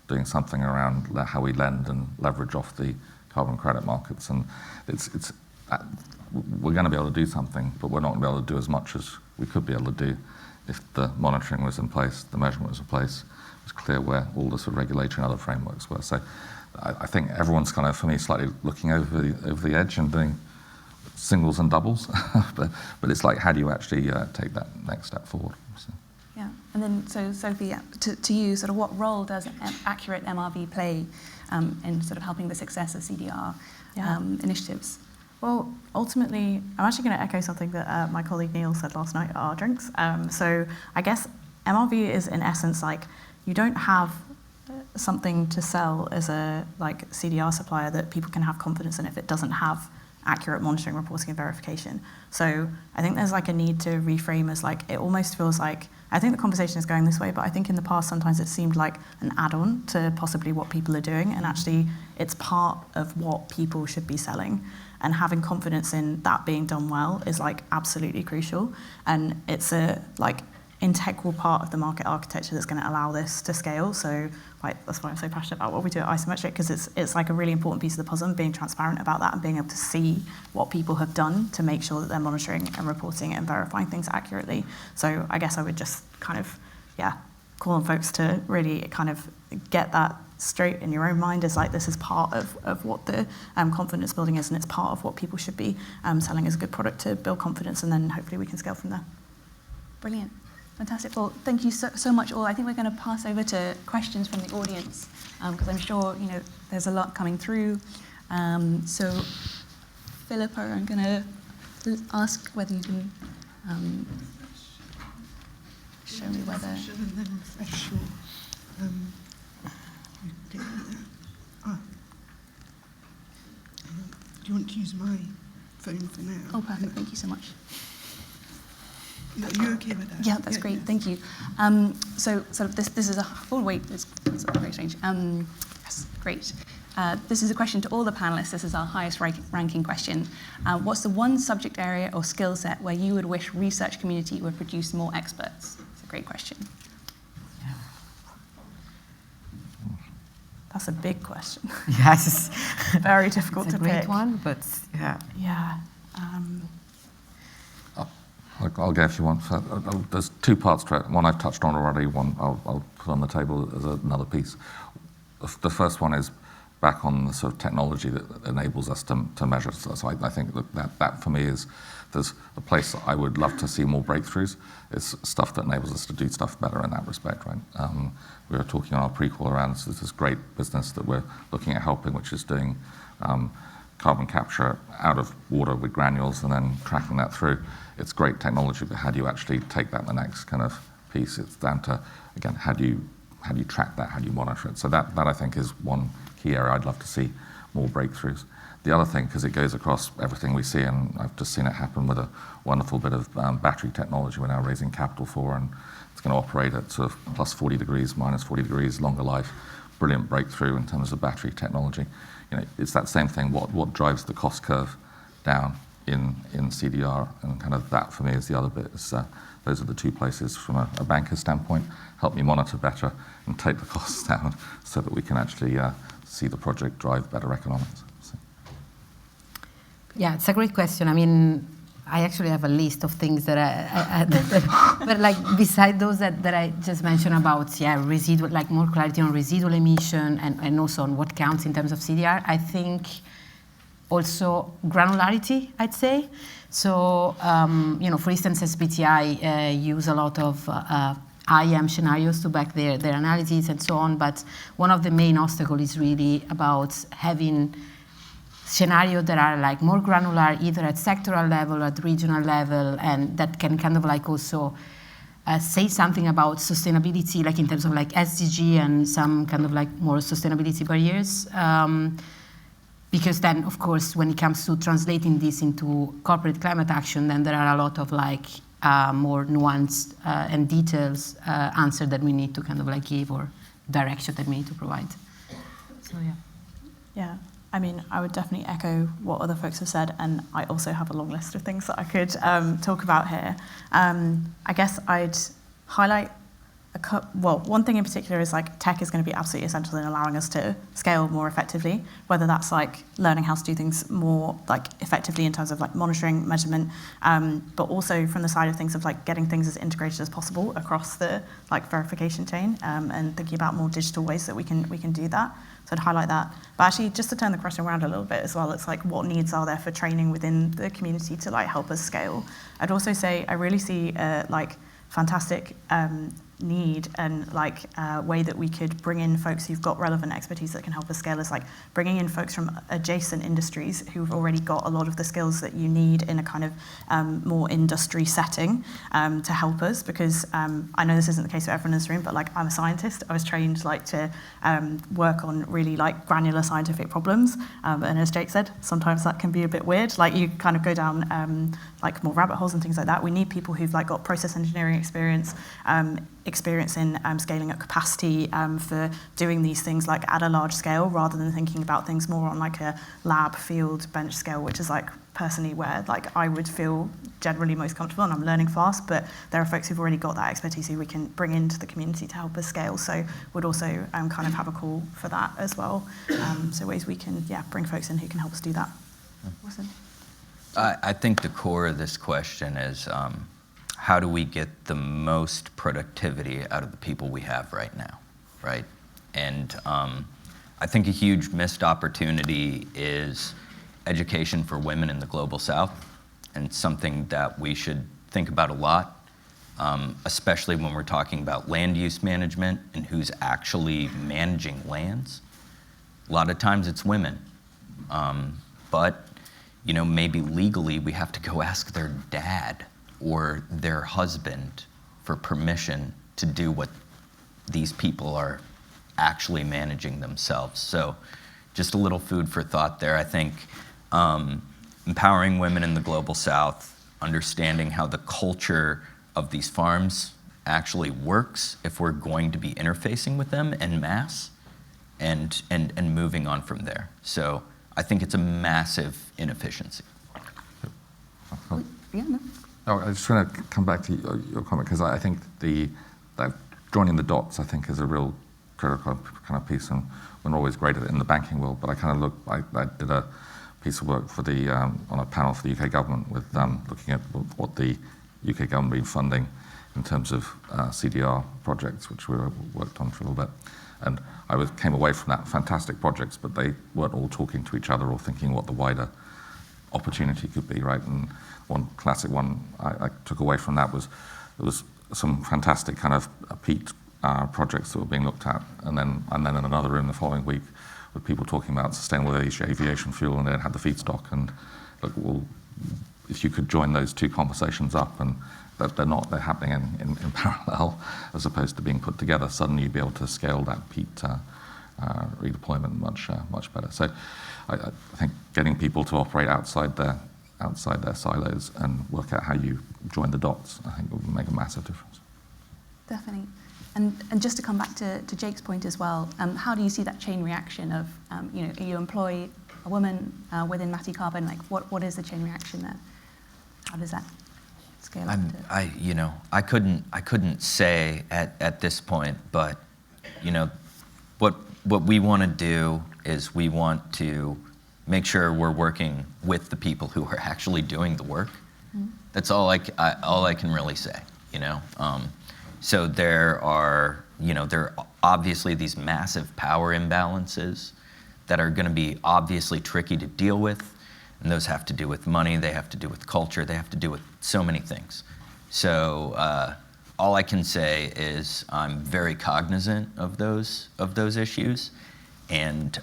doing something around how we lend and leverage off the carbon credit markets. And we're going to be able to do something, but we're not going to be able to do as much as we could be able to do if the monitoring was in place, the measurement was in place, it was clear where all the sort of regulatory and other frameworks were. So I think everyone's kind of, for me, slightly looking over the edge and doing singles and doubles, but it's like, how do you actually take that next step forward? So. Yeah, and then so Sophie, to you, sort of what role does accurate MRV play in sort of helping the success of CDR initiatives? Well, ultimately, I'm actually going to echo something that my colleague Neil said last night at our drinks. So I guess MRV is, in essence, like, you don't have something to sell as a CDR supplier that people can have confidence in if it doesn't have accurate monitoring, reporting, and verification. So I think there's like a need to reframe as like, it almost feels like, I think the conversation is going this way, but I think in the past sometimes it seemed like an add-on to possibly what people are doing, and actually it's part of what people should be selling. And having confidence in that being done well is like absolutely crucial. And it's a integral part of the market architecture that's going to allow this to scale. So that's why I'm so passionate about what we do at Isometric, because it's like a really important piece of the puzzle, and being transparent about that and being able to see what people have done to make sure that they're monitoring and reporting and verifying things accurately. So I guess I would just kind of, call on folks to really kind of get that straight in your own mind, as like, this is part of what the confidence building is, and it's part of what people should be selling as a good product to build confidence, and then hopefully we can scale from there. Brilliant. Fantastic. Well, thank you so much all. I think we're going to pass over to questions from the audience, because I'm sure there's a lot coming through. So, Philippa, I'm going to ask whether you can show me whether. And then refresh your data there. Do you want to use my phone for now? Oh, perfect. Thank you so much. Are you okay with that? Yeah, that's great. Thank you. So this is a wait. It's very strange. Yes, great. This is a question to all the panelists. This is our highest ranking question. What's the one subject area or skill set where you would wish research community would produce more experts? It's a great question. That's a big question. Yes. Very difficult it's to a great pick. one, but yeah. Yeah. I'll go if you want. There's two parts to it. One I've touched on already, one I'll put on the table as another piece. The first one is back on the sort of technology that enables us to measure. So I think that for me is, there's a place I would love to see more breakthroughs. It's stuff that enables us to do stuff better in that respect, right? We were talking on our prequel around this great business that we're looking at helping, which is doing carbon capture out of water with granules and then tracking that through. It's great technology, but how do you actually take that the next kind of piece? It's down to, again, how do you track that? How do you monitor it? So that I think is one key area I'd love to see more breakthroughs. The other thing, because it goes across everything we see, and I've just seen it happen with a wonderful bit of battery technology we're now raising capital for, and it's going to operate at sort of plus 40 degrees, minus 40 degrees, longer life. Brilliant breakthrough in terms of battery technology. You know, it's that same thing. What drives the cost curve down in CDR, and kind of that for me is the other bit. Those are the two places from a banker's standpoint. Help me monitor better and take the costs down so that we can actually see the project drive better economics. So. Yeah, it's a great question. I mean, I actually have a list of things that but like beside those that I just mentioned about, residual, like more clarity on residual emission and also on what counts in terms of CDR. I think also granularity, I'd say. So, you know, for instance, SBTi use a lot of IM scenarios to back their analyses and so on, but one of the main obstacles is really about having scenarios that are like more granular, either at sectoral level or at regional level, and that can kind of like also say something about sustainability, like in terms of like SDG and some kind of like more sustainability barriers. Because then, of course, when it comes to translating this into corporate climate action, then there are a lot of like more nuanced and details answer that we need to kind of like give, or direction that we need to provide. So yeah. Yeah. I mean, I would definitely echo what other folks have said, and I also have a long list of things that I could talk about here. I guess I'd highlight one thing in particular is like tech is going to be absolutely essential in allowing us to scale more effectively, whether that's like learning how to do things more like effectively in terms of like monitoring, measurement, but also from the side of things of like getting things as integrated as possible across the like verification chain, and thinking about more digital ways that we can do that. So I'd highlight that. But actually, just to turn the question around a little bit as well, it's like what needs are there for training within the community to like help us scale. I'd also say I really see like fantastic need and like way that we could bring in folks who've got relevant expertise that can help us scale is like bringing in folks from adjacent industries who've already got a lot of the skills that you need in a kind of more industry setting to help us, because I know this isn't the case for everyone in this room, but like I'm a scientist. I was trained like to work on really like granular scientific problems, and as Jake said, sometimes that can be a bit weird. Like you kind of go down like more rabbit holes and things like that. We need people who've like got process engineering experience, experience in scaling up capacity for doing these things like at a large scale, rather than thinking about things more on like a lab, field, bench scale, which is like personally where like I would feel generally most comfortable, and I'm learning fast, but there are folks who've already got that expertise who we can bring into the community to help us scale. So would also kind of have a call for that as well. So ways we can bring folks in who can help us do that. Awesome. I think the core of this question is how do we get the most productivity out of the people we have right now, right? And I think a huge missed opportunity is education for women in the global south, and something that we should think about a lot, especially when we're talking about land use management and who's actually managing lands. A lot of times it's women, but you know, maybe legally we have to go ask their dad or their husband for permission to do what these people are actually managing themselves. So just a little food for thought there. I think empowering women in the global south, understanding how the culture of these farms actually works if we're going to be interfacing with them en masse, and moving on from there. So I think it's a massive inefficiency. Yeah, no. Oh, I just want to come back to your comment, because I think that joining the dots, I think, is a real critical kind of piece, and we're not always great at it in the banking world, but I kind of I did a piece of work for on a panel for the UK government with looking at what the UK government been funding in terms of CDR projects, which we worked on for a little bit. And came away from that fantastic projects, but they weren't all talking to each other or thinking what the wider opportunity could be, right? And one classic one I took away from that was there was some fantastic kind of peat projects that were being looked at, and then in another room the following week with people talking about sustainable aviation fuel, and they had the feedstock. And look, well, if you could join those two conversations up, and that they're happening in parallel as opposed to being put together, suddenly you'd be able to scale that peat redeployment much better. So I think getting people to operate outside their silos and work out how you join the dots, I think will make a massive difference. Definitely. And just to come back to Jake's point as well, how do you see that chain reaction of, you employ a woman within Matty Carbon? Like, what is the chain reaction there? How does that scale up? I couldn't say at this point, but what we want to do is we want to make sure we're working with the people who are actually doing the work. Mm-hmm. That's all I can really say. So there are obviously these massive power imbalances that are going to be obviously tricky to deal with, and those have to do with money, they have to do with culture, they have to do with so many things. So all I can say is I'm very cognizant of those issues, and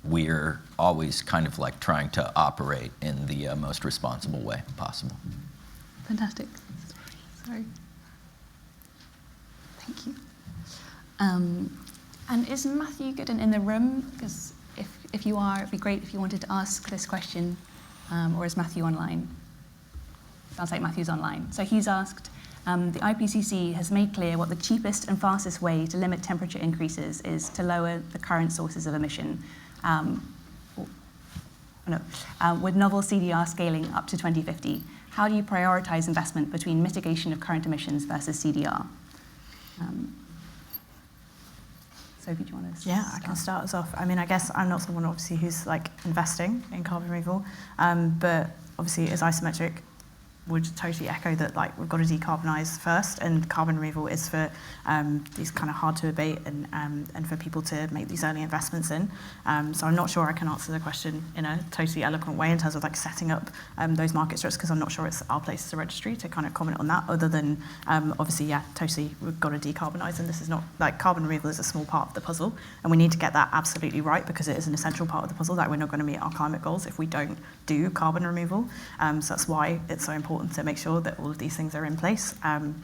we're always kind of like trying to operate in the most responsible way possible. Fantastic. Sorry. Thank you. And is Matthew Gooden in the room? Because if you are, it'd be great if you wanted to ask this question, or is Matthew online? Sounds like Matthew's online. So he's asked, the IPCC has made clear what the cheapest and fastest way to limit temperature increases is to lower the current sources of emission, with novel CDR scaling up to 2050. How do you prioritize investment between mitigation of current emissions versus CDR? Sophie, do you want to start? Yeah, I can start us off. I mean, I guess I'm not someone obviously who's like investing in carbon removal, but obviously as Isometric would totally echo that, like, we've got to decarbonise first, and carbon removal is for these kind of hard to abate and for people to make these early investments in. So I'm not sure I can answer the question in a totally eloquent way in terms of like setting up those market structures, because I'm not sure it's our place as a registry to kind of comment on that, other than obviously, yeah, totally, we've got to decarbonise, and this is not, like, carbon removal is a small part of the puzzle, and we need to get that absolutely right, because it is an essential part of the puzzle, that we're not going to meet our climate goals if we don't do carbon removal. So that's why it's so important to make sure that all of these things are in place.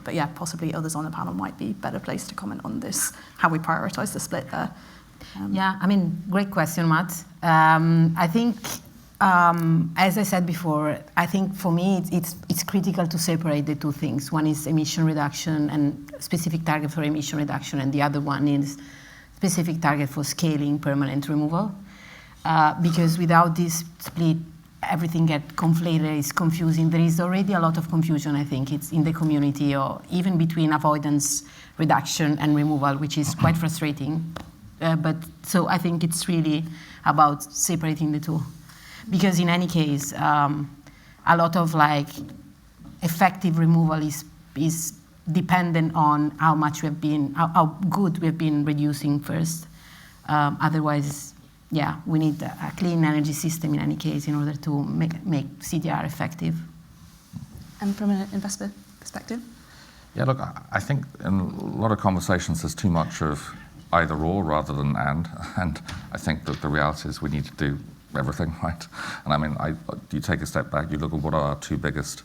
But yeah, possibly others on the panel might be better placed to comment on this, how we prioritise the split there. Yeah, I mean, great question, Matt. I think, as I said before, I think for me it's critical to separate the two things. One is emission reduction and specific target for emission reduction, and the other one is specific target for scaling permanent removal. Because without this split, everything gets conflated, it's confusing. There is already a lot of confusion, I think, it's in the community, or even between avoidance, reduction, and removal, which is quite frustrating. But so I think it's really about separating the two. Because in any case, a lot of like effective removal is dependent on how much we've been, how good we've been reducing first. Otherwise, yeah, we need a clean energy system in any case in order to make CDR effective. And from an investor perspective? Yeah, look, I think in a lot of conversations there's too much of either or rather than and I think that the reality is we need to do everything, right? And I mean, you take a step back, you look at what are our two biggest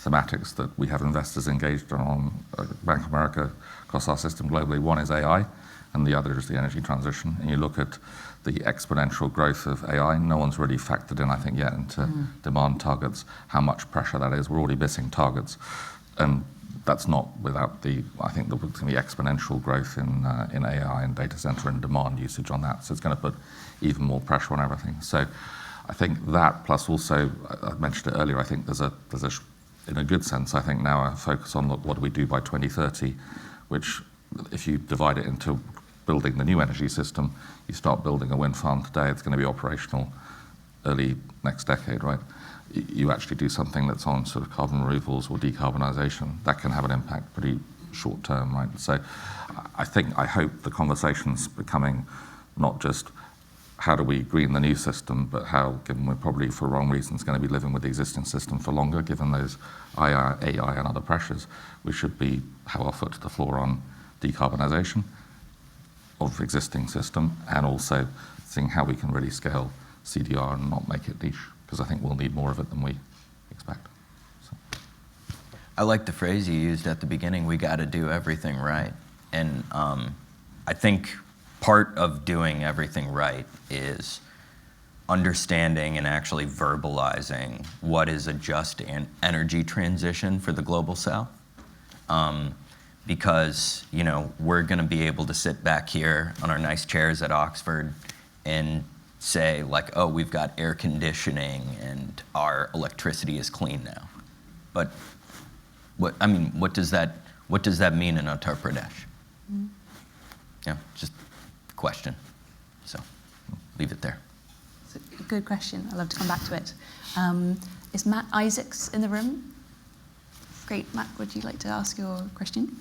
thematics that we have investors engaged on Bank of America across our system globally. One is AI, and the other is the energy transition. And you look at the exponential growth of AI, no one's really factored in, I think, yet into demand targets, how much pressure that is. We're already missing targets. And that's not without I think there's going to be exponential growth in AI and data center and demand usage on that. So it's going to put even more pressure on everything. So I think that, plus also, I mentioned it earlier, I think there's a in a good sense, I think now a focus on what do we do by 2030, which if you divide it into building the new energy system, you start building a wind farm today, it's going to be operational early next decade, right? you actually do something that's on sort of carbon removals or decarbonisation, that can have an impact pretty short term, right? So I hope the conversation's becoming not just how do we green the new system, but how, given we're probably for wrong reasons going to be living with the existing system for longer, given those AI and other pressures, we should have our foot to the floor on decarbonisation of existing system, and also seeing how we can really scale CDR and not make it niche, because I think we'll need more of it than we expect. So. I like the phrase you used at the beginning, we got to do everything right. And I think part of doing everything right is understanding and actually verbalizing what is a just energy transition for the global south. Because, you know, we're going to be able to sit back here on our nice chairs at Oxford and say, like, oh, we've got air conditioning and our electricity is clean now. But what does that mean in Uttar Pradesh? Mm-hmm. Yeah, just a question. So leave it there. It's a good question. I'd love to come back to it. Is Matt Isaacs in the room? Great. Matt, would you like to ask your question?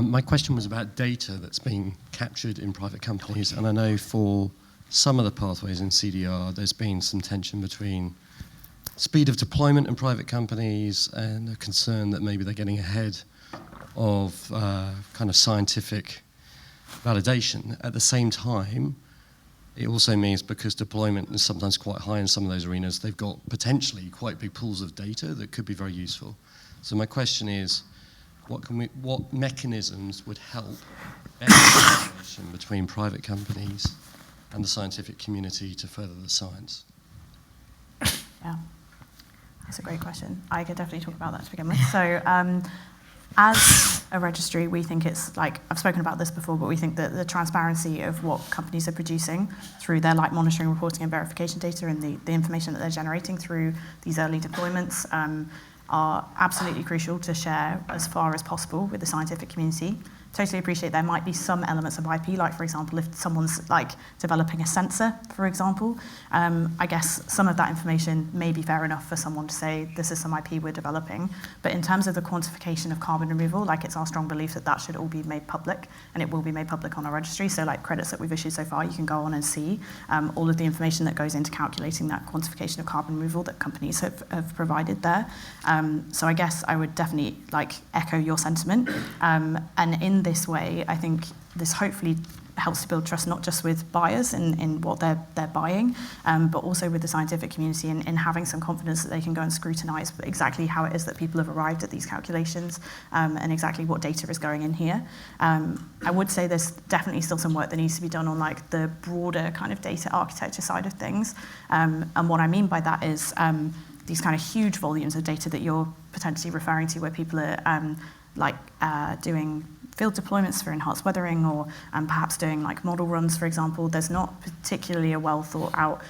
My question was about data that's being captured in private companies, and I know for some of the pathways in CDR, there's been some tension between speed of deployment in private companies and a concern that maybe they're getting ahead of kind of scientific validation. At the same time, it also means because deployment is sometimes quite high in some of those arenas, they've got potentially quite big pools of data that could be very useful. So my question is, what mechanisms would help better collaboration between private companies and the scientific community to further the science? Yeah, that's a great question. I could definitely talk about that to begin with. So as a registry, we think it's like, I've spoken about this before, but we think that the transparency of what companies are producing through their like monitoring, reporting and verification data and the information that they're generating through these early deployments are absolutely crucial to share as far as possible with the scientific community. Totally appreciate there might be some elements of IP, like for example, if someone's like developing a sensor, for example, I guess some of that information may be fair enough for someone to say, this is some IP we're developing. But in terms of the quantification of carbon removal, like it's our strong belief that that should all be made public, and it will be made public on our registry. So like credits that we've issued so far, you can go on and see all of the information that goes into calculating that quantification of carbon removal that companies have provided there. So I guess I would definitely like echo your sentiment. And in this way, I think this hopefully helps to build trust not just with buyers in what they're buying, but also with the scientific community in having some confidence that they can go and scrutinise exactly how it is that people have arrived at these calculations and exactly what data is going in here. I would say there's definitely still some work that needs to be done on like the broader kind of data architecture side of things. And what I mean by that is these kind of huge volumes of data that you're potentially referring to where people are doing field deployments for enhanced weathering or perhaps doing like model runs, for example. There's not particularly a well thought out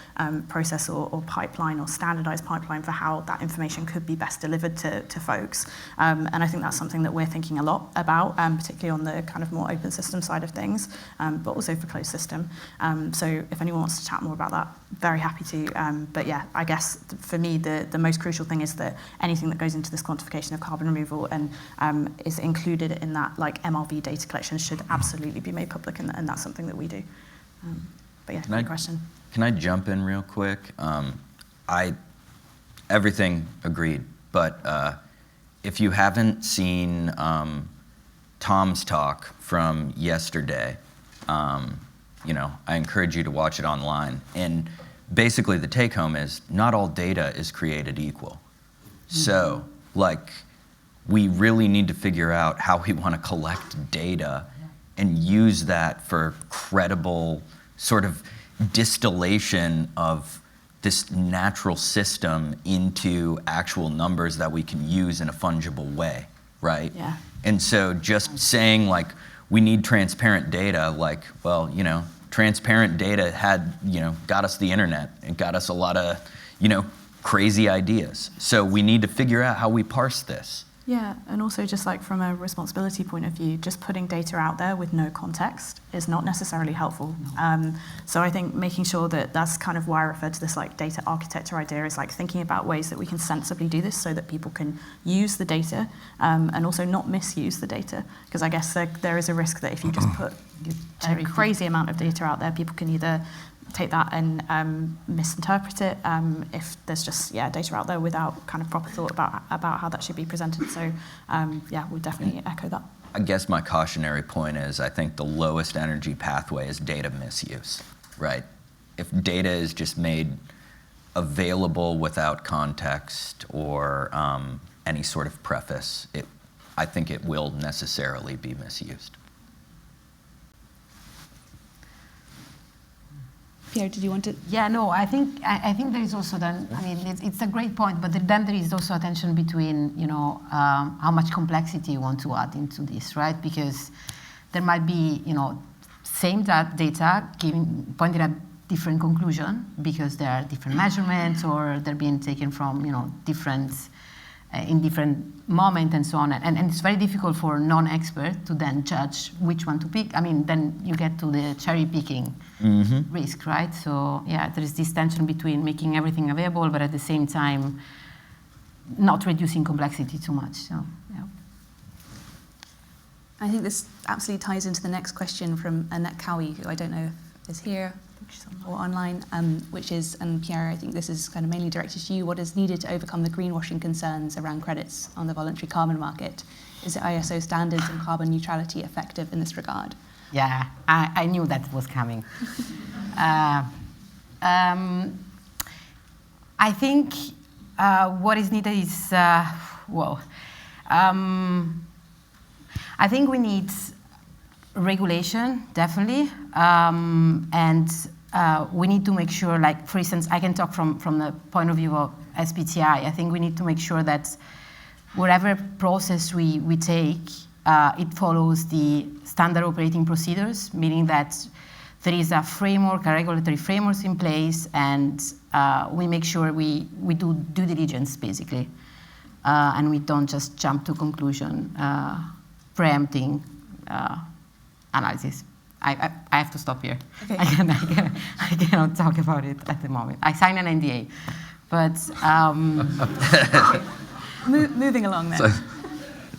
process or pipeline or standardized pipeline for how that information could be best delivered to folks. And I think that's something that we're thinking a lot about, particularly on the kind of more open system side of things, but also for closed system. So if anyone wants to chat more about that, very happy to. But yeah, I guess for me, the most crucial thing is that anything that goes into this quantification of carbon removal and is included in that like MRV data collection should absolutely be made public, and that's something that we do. But yeah, good question. Can I jump in real quick? Everything agreed, but if you haven't seen Tom's talk from yesterday, I encourage you to watch it online. And basically the take home is not all data is created equal. Mm-hmm. So we really need to figure out how we want to collect data and use that for credible sort of distillation of this natural system into actual numbers that we can use in a fungible way, right? Yeah. And so just saying we need transparent data, transparent data got us the internet. It got us a lot of, crazy ideas. So we need to figure out how we parse this. Yeah, and also just like from a responsibility point of view, just putting data out there with no context is not necessarily helpful. So I think making sure that that's kind of why I refer to this like data architecture idea, is like thinking about ways that we can sensibly do this so that people can use the data and also not misuse the data. Because I guess there is a risk that if you just put a crazy amount of data out there, people can either take that and misinterpret it if there's just data out there without kind of proper thought about how that should be presented. So we'll definitely echo that. I guess my cautionary point is I think the lowest energy pathway is data misuse, right? If data is just made available without context or any sort of preface, I think it will necessarily be misused. Piera, did you want to? Yeah, no, I think there is also then, I mean, it's a great point, but then there is also a tension between, how much complexity you want to add into this, right? Because there might be, same data pointing at different conclusion because there are different measurements or they're being taken from, different, in different moment and so on. And it's very difficult for non-expert to then judge which one to pick. I mean, then you get to the cherry picking risk, right? So there is this tension between making everything available, but at the same time, not reducing complexity too much. So, yeah. I think this absolutely ties into the next question from Annette Cowie, who I don't know if is here or online, which is, and Piera, I think this is kind of mainly directed to you, what is needed to overcome the greenwashing concerns around credits on the voluntary carbon market? Is the ISO standards and carbon neutrality effective in this regard? Yeah, I knew that was coming. I think what is needed is, I think we need regulation, definitely, and we need to make sure, like, for instance, I can talk from the point of view of SBTi. I think we need to make sure that whatever process we take, it follows the standard operating procedures, meaning that there is a framework, a regulatory framework in place, and we make sure we do due diligence, basically, and we don't just jump to conclusion, preempting analysis. I have to stop here. Okay. I cannot talk about it at the moment. I signed an NDA, but moving along then. So,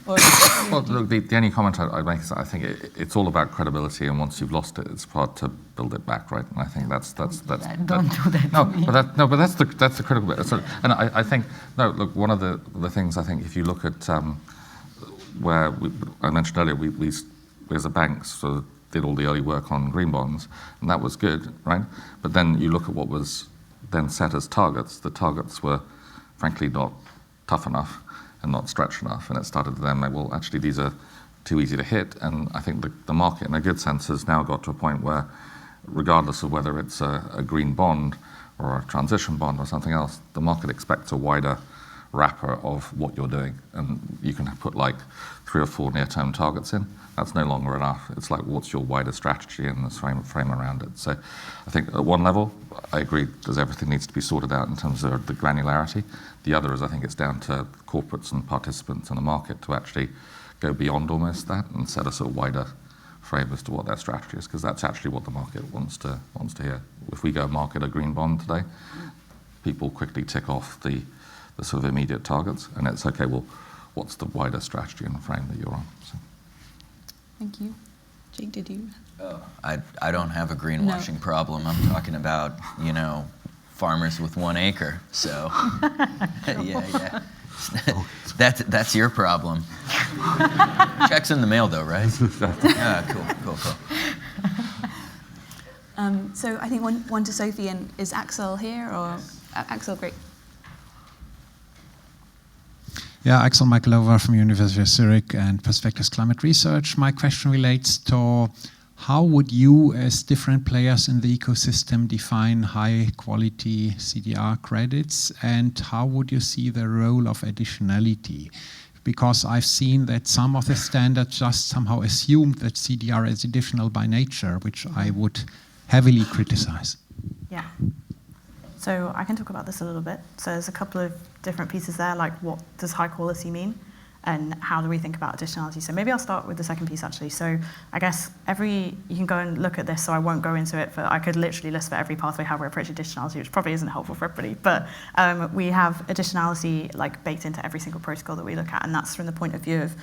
well, look, the only comment I'd make is that I think it's all about credibility, and once you've lost it, it's hard to build it back, right? And I think that's don't do that. But that's the critical bit. So, and I think look, one of the things I think if you look at where I mentioned earlier, we as a bank sort of did all the early work on green bonds, and that was good, right? But then you look at what was then set as targets. The targets were, frankly, not tough enough and not stretched enough, and it started to then like, well, actually, these are too easy to hit, and I think the market, in a good sense, has now got to a point where, regardless of whether it's a green bond or a transition bond or something else, the market expects a wider wrapper of what you're doing, and you can put like 3 or 4 near-term targets in. That's no longer enough. It's like, what's your wider strategy and the frame around it? So I think at one level, I agree, everything needs to be sorted out in terms of the granularity. The other is I think it's down to corporates and participants in the market to actually go beyond almost that and set a sort of wider frame as to what their strategy is, because that's actually what the market wants to hear. If we go market a green bond today, people quickly tick off the sort of immediate targets, and it's okay, well, what's the wider strategy and frame that you're on? So. Thank you. Jake, did you? I don't have a greenwashing problem. I'm talking about, farmers with 1 acre. So, yeah. That's your problem. Check's in the mail, though, right? Cool. So I think one to Sophie, and is Axel here, or Axel, great. Yeah, Axel Michaelova from University of Zurich and Perspectives Climate Research. My question relates to how would you, as different players in the ecosystem, define high-quality CDR credits, and how would you see the role of additionality? Because I've seen that some of the standards just somehow assumed that CDR is additional by nature, which I would heavily criticize. Yeah. So I can talk about this a little bit. So there's a couple of different pieces there, like what does high quality mean? and how do we think about additionality. So maybe I'll start with the second piece, actually. So I guess you can go and look at this, so I won't go into it, but I could literally list for every pathway how we approach additionality, which probably isn't helpful for everybody. But we have additionality like baked into every single protocol that we look at, and that's from the point of view of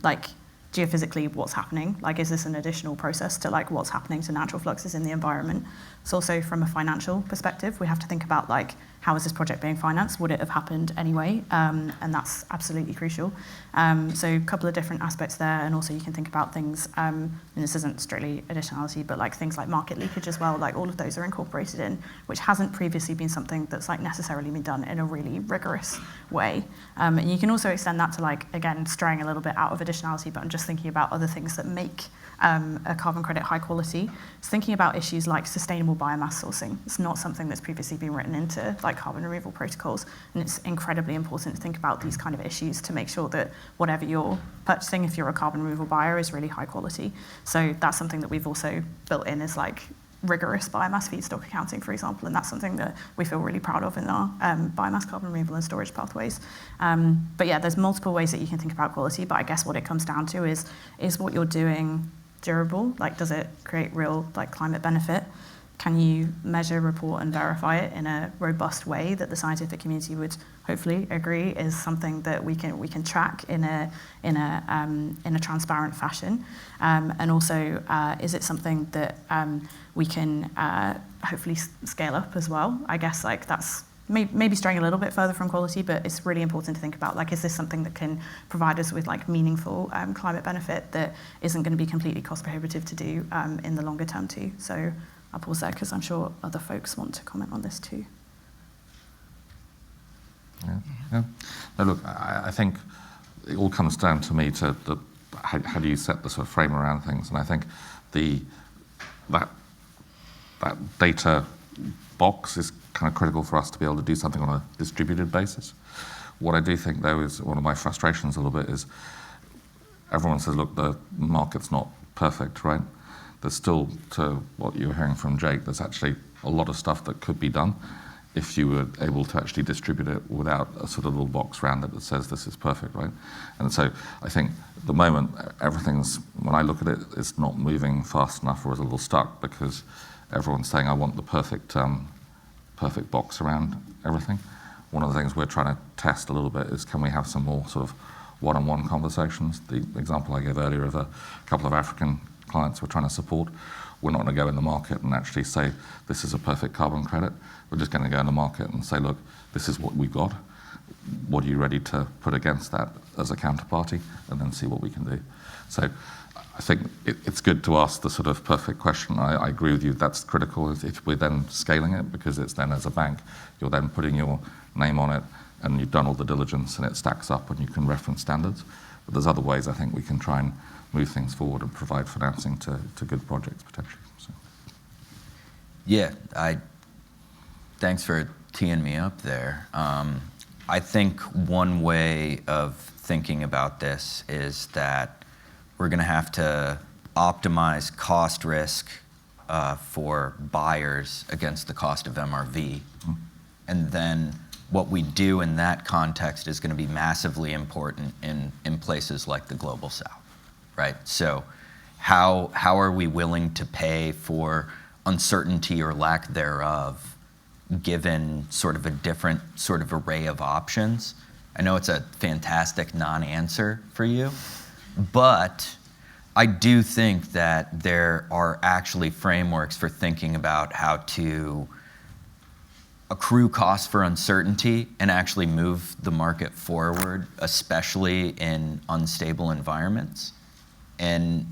like geophysically what's happening. Like, is this an additional process to like what's happening to natural fluxes in the environment? It's also from a financial perspective. We have to think about like, how is this project being financed? Would it have happened anyway? And that's absolutely crucial. So a couple of different aspects there, and also you can think about things, and this isn't strictly additionality, but like things like market leakage as well, like all of those are incorporated in, which hasn't previously been something that's like necessarily been done in a really rigorous way. And you can also extend that to like, again, straying a little bit out of additionality, but I'm just thinking about other things that make a carbon credit high quality. It's thinking about issues like sustainable biomass sourcing. It's not something that's previously been written into like carbon removal protocols, and it's incredibly important to think about these kind of issues to make sure that whatever you're purchasing, if you're a carbon removal buyer, is really high quality. So that's something that we've also built in, is like rigorous biomass feedstock accounting, for example, and that's something that we feel really proud of in our biomass carbon removal and storage pathways. But yeah, there's multiple ways that you can think about quality, but I guess what it comes down to is what you're doing durable? Like, does it create real like climate benefit? Can you measure, report, and verify it in a robust way that the scientific community would hopefully agree is something that we can track in a transparent fashion? And also, is it something that we can hopefully scale up as well? I guess like that's maybe straying a little bit further from quality, but it's really important to think about, like, is this something that can provide us with like meaningful climate benefit that isn't going to be completely cost prohibitive to do in the longer term too? So I'll pause there because I'm sure other folks want to comment on this too. Yeah. No, look, I think it all comes down to me to how do you set the sort of frame around things, and I think that data box is kind of critical for us to be able to do something on a distributed basis. What I do think, though, is one of my frustrations a little bit is everyone says, look, the market's not perfect, right? There's still, to what you were hearing from Jake, there's actually a lot of stuff that could be done if you were able to actually distribute it without a sort of little box around it that says this is perfect, right? And so I think at the moment, when I look at it, it's not moving fast enough, or is a little stuck, because everyone's saying, I want the perfect box around everything. One of the things we're trying to test a little bit is, can we have some more sort of one-on-one conversations? The example I gave earlier of a couple of African clients we're trying to support, we're not going to go in the market and actually say, this is a perfect carbon credit. We're just going to go in the market and say, look, this is what we've got. What are you ready to put against that as a counterparty? And then see what we can do. So I think it's good to ask the sort of perfect question. I agree with you, that's critical if we're then scaling it, because it's then, as a bank, you're then putting your name on it and you've done all the diligence and it stacks up and you can reference standards. But there's other ways I think we can try and move things forward and provide financing to good projects potentially. So. Yeah, thanks for teeing me up there. I think one way of thinking about this is that we're going to have to optimize cost risk for buyers against the cost of MRV. Mm-hmm. And then what we do in that context is going to be massively important in places like the Global South, right? So how are we willing to pay for uncertainty or lack thereof, given sort of a different sort of array of options? I know it's a fantastic non-answer for you, but I do think that there are actually frameworks for thinking about how to accrue costs for uncertainty and actually move the market forward, especially in unstable environments. And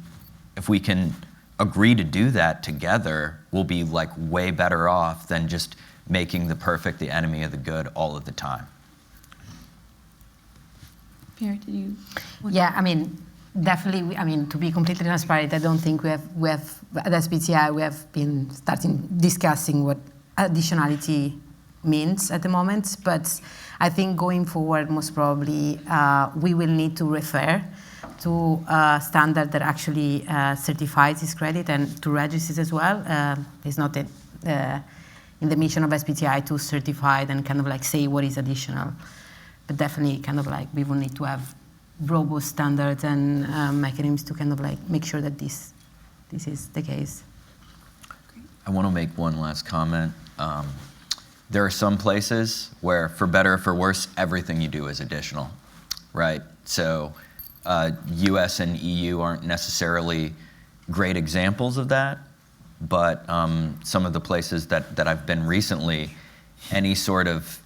if we can agree to do that together, we'll be like way better off than just making the perfect the enemy of the good all of the time. Piera, did you want Yeah, I mean, definitely, to be completely transparent, I don't think we have at SBTI, we have been discussing what additionality means at the moment, but I think going forward, most probably, we will need to refer to a standard that actually certifies this credit and to register it as well. It's not in the mission of SBTI to certify and kind of like say what is additional, but definitely kind of like we will need to have robust standards and mechanisms to kind of like make sure that this is the case. I want to make one last comment. There are some places where, for better or for worse, everything you do is additional, right? So US and EU aren't necessarily great examples of that, but some of the places that I've been recently, any sort of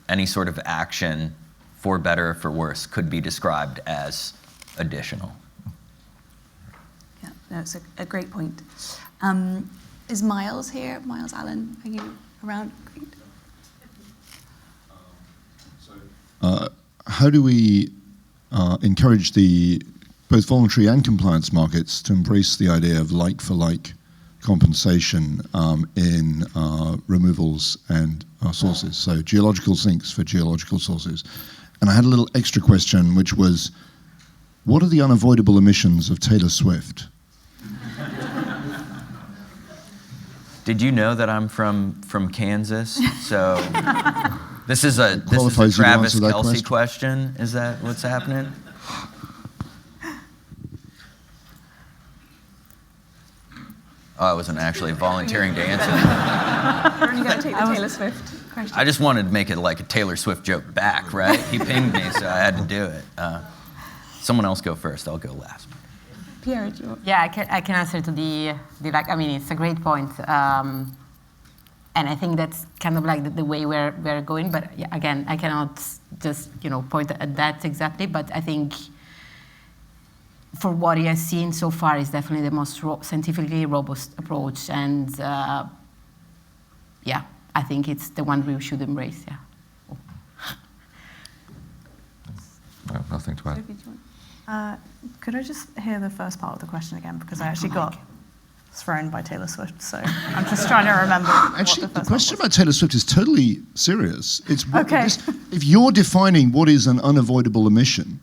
action, for better or for worse, could be described as additional. Yeah, that's a great point. Is Miles here? Miles Allen, are you around? Great. How do we encourage both voluntary and compliance markets to embrace the idea of like-for-like compensation in removals and sources? So geological sinks for geological sources. And I had a little extra question, which was, what are the unavoidable emissions of Taylor Swift? Did you know that I'm from Kansas? So this is a Qualifies you to Travis answer that Kelce question. Is that what's happening? Oh, I wasn't actually volunteering to answer that. We're only going to take the Taylor Swift question. I just wanted to make it like a Taylor Swift joke back, right? He pinged me, so I had to do it. Someone else go first. I'll go last. Piera, do you want? Yeah, I can answer to the like. I mean, it's a great point, and I think that's kind of like the way we're going. But yeah, again, I cannot just point at that exactly. But I think for what he has seen so far, is definitely the most scientifically robust approach, and yeah, I think it's the one we should embrace. Yeah. No, nothing to add. Sophie, do you want? Could I just hear the first part of the question again? Because I actually got thrown by Taylor Swift, so I'm just trying to remember. Actually, what the first question part about Taylor Swift is totally serious. It's what Okay. if you're defining what is an unavoidable emission,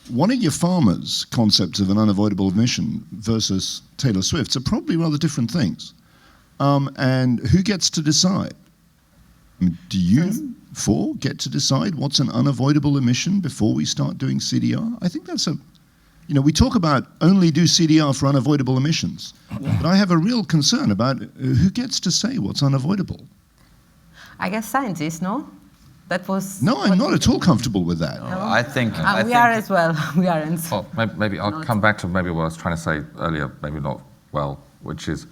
one of your farmers' concepts of an unavoidable emission versus Taylor Swift's are probably rather different things. And who gets to decide? I mean, do you four get to decide what's an unavoidable emission before we start doing CDR? I think that's we talk about only do CDR for unavoidable emissions, but I have a real concern about who gets to say what's unavoidable. I guess scientists, no? That was. No, I'm not at all comfortable with that. No, I think we are as well. We aren't. Well, maybe I'll come back to maybe what I was trying to say earlier, maybe not well, which is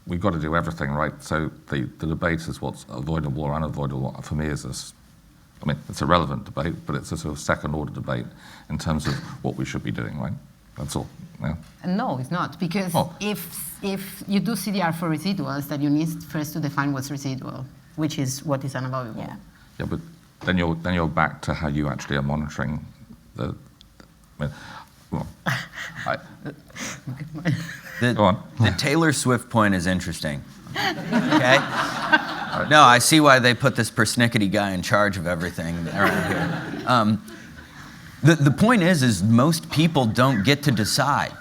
we've got to do everything, right? So the debate is what's avoidable or unavoidable. For me, is this. I mean, it's a relevant debate, but it's a sort of second-order debate in terms of what we should be doing, right? That's all. Yeah. No, it's not, because if you do CDR for residuals, then you need first to define what's residual, which is what is unavoidable. Yeah, but then you're back to how you actually are monitoring the. I mean, well, go on. The Taylor Swift point is interesting. Okay. No, I see why they put this persnickety guy in charge of everything around here. The point is most people don't get to decide,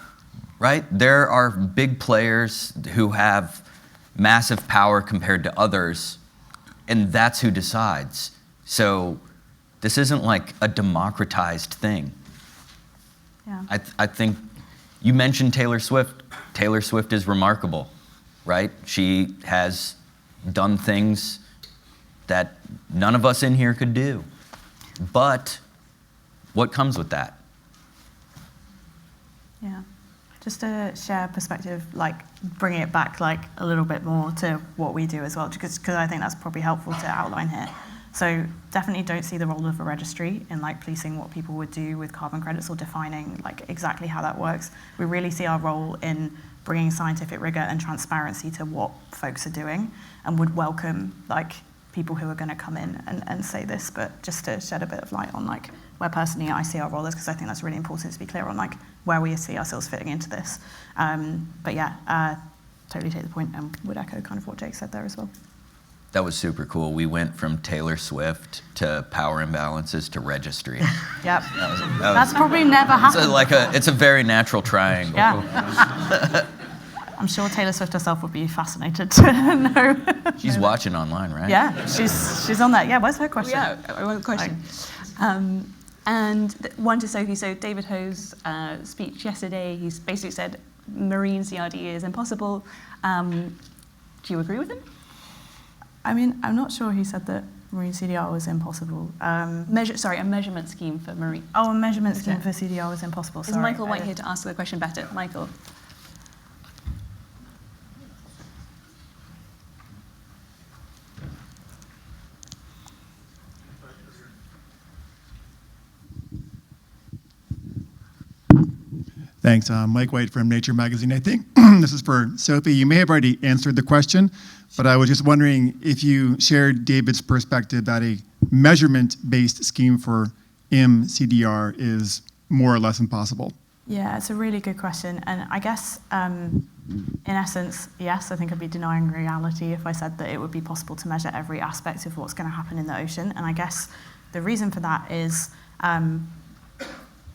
right? There are big players who have massive power compared to others, and that's who decides. So this isn't like a democratized thing. Yeah. I think you mentioned Taylor Swift. Taylor Swift is remarkable, right? She has done things that none of us in here could do. But what comes with that? Yeah. Just to share perspective, like bringing it back like a little bit more to what we do as well, because I think that's probably helpful to outline here. So definitely don't see the role of a registry in like policing what people would do with carbon credits or defining like exactly how that works. We really see our role in bringing scientific rigor and transparency to what folks are doing, and would welcome like people who are going to come in and say this, but just to shed a bit of light on like where personally I see our role is, because I think that's really important to be clear on like where we see ourselves fitting into this. But yeah, totally take the point and would echo kind of what Jake said there as well. That was super cool. We went from Taylor Swift to power imbalances to registry. Yep. That's probably never happened. It's a very natural triangle. Yeah. I'm sure Taylor Swift herself would be fascinated to know. She's watching online, right? Yeah, she's on that. Yeah, where's her question? Yeah, I want a question. And one to Sophie. So David Ho's speech yesterday, he's basically said marine CRD is impossible. Do you agree with him? I mean, I'm not sure he said that marine CDR was impossible. A measurement scheme for marine. Oh, a measurement scheme for CDR was impossible. Is Michael White here to ask the question better? Michael. Thanks. Mike White from Nature Magazine. I think this is for Sophie. You may have already answered the question, but I was just wondering if you shared David's perspective that a measurement-based scheme for CDR is more or less impossible. Yeah, it's a really good question. And I guess, in essence, yes, I think I'd be denying reality if I said that it would be possible to measure every aspect of what's going to happen in the ocean. And I guess the reason for that is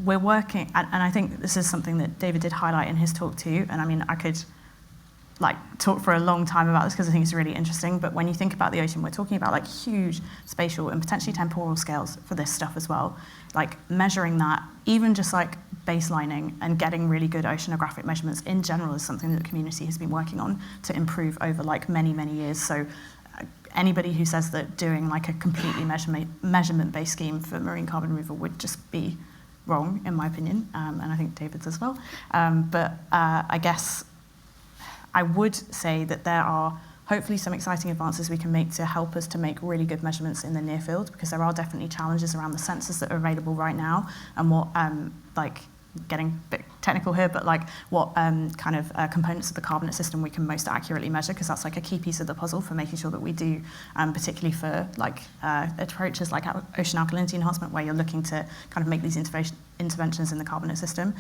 we're working, and I think this is something that David did highlight in his talk too, and I mean, I could talk for a long time about this because I think it's really interesting, but when you think about the ocean, we're talking about huge spatial and potentially temporal scales for this stuff as well. Measuring that, even just baselining and getting really good oceanographic measurements in general is something that the community has been working on to improve over many, many years. So anybody who says that doing a completely measurement-based scheme for marine carbon removal would just be wrong, in my opinion, and I think David's as well. But I guess I would say that there are hopefully some exciting advances we can make to help us to make really good measurements in the near field, because there are definitely challenges around the sensors that are available right now, and what getting a bit technical here, but what components of the carbonate system we can most accurately measure, because that's a key piece of the puzzle for making sure that we do, particularly for approaches like ocean alkalinity enhancement, where you're looking to make these interventions in the carbonate system.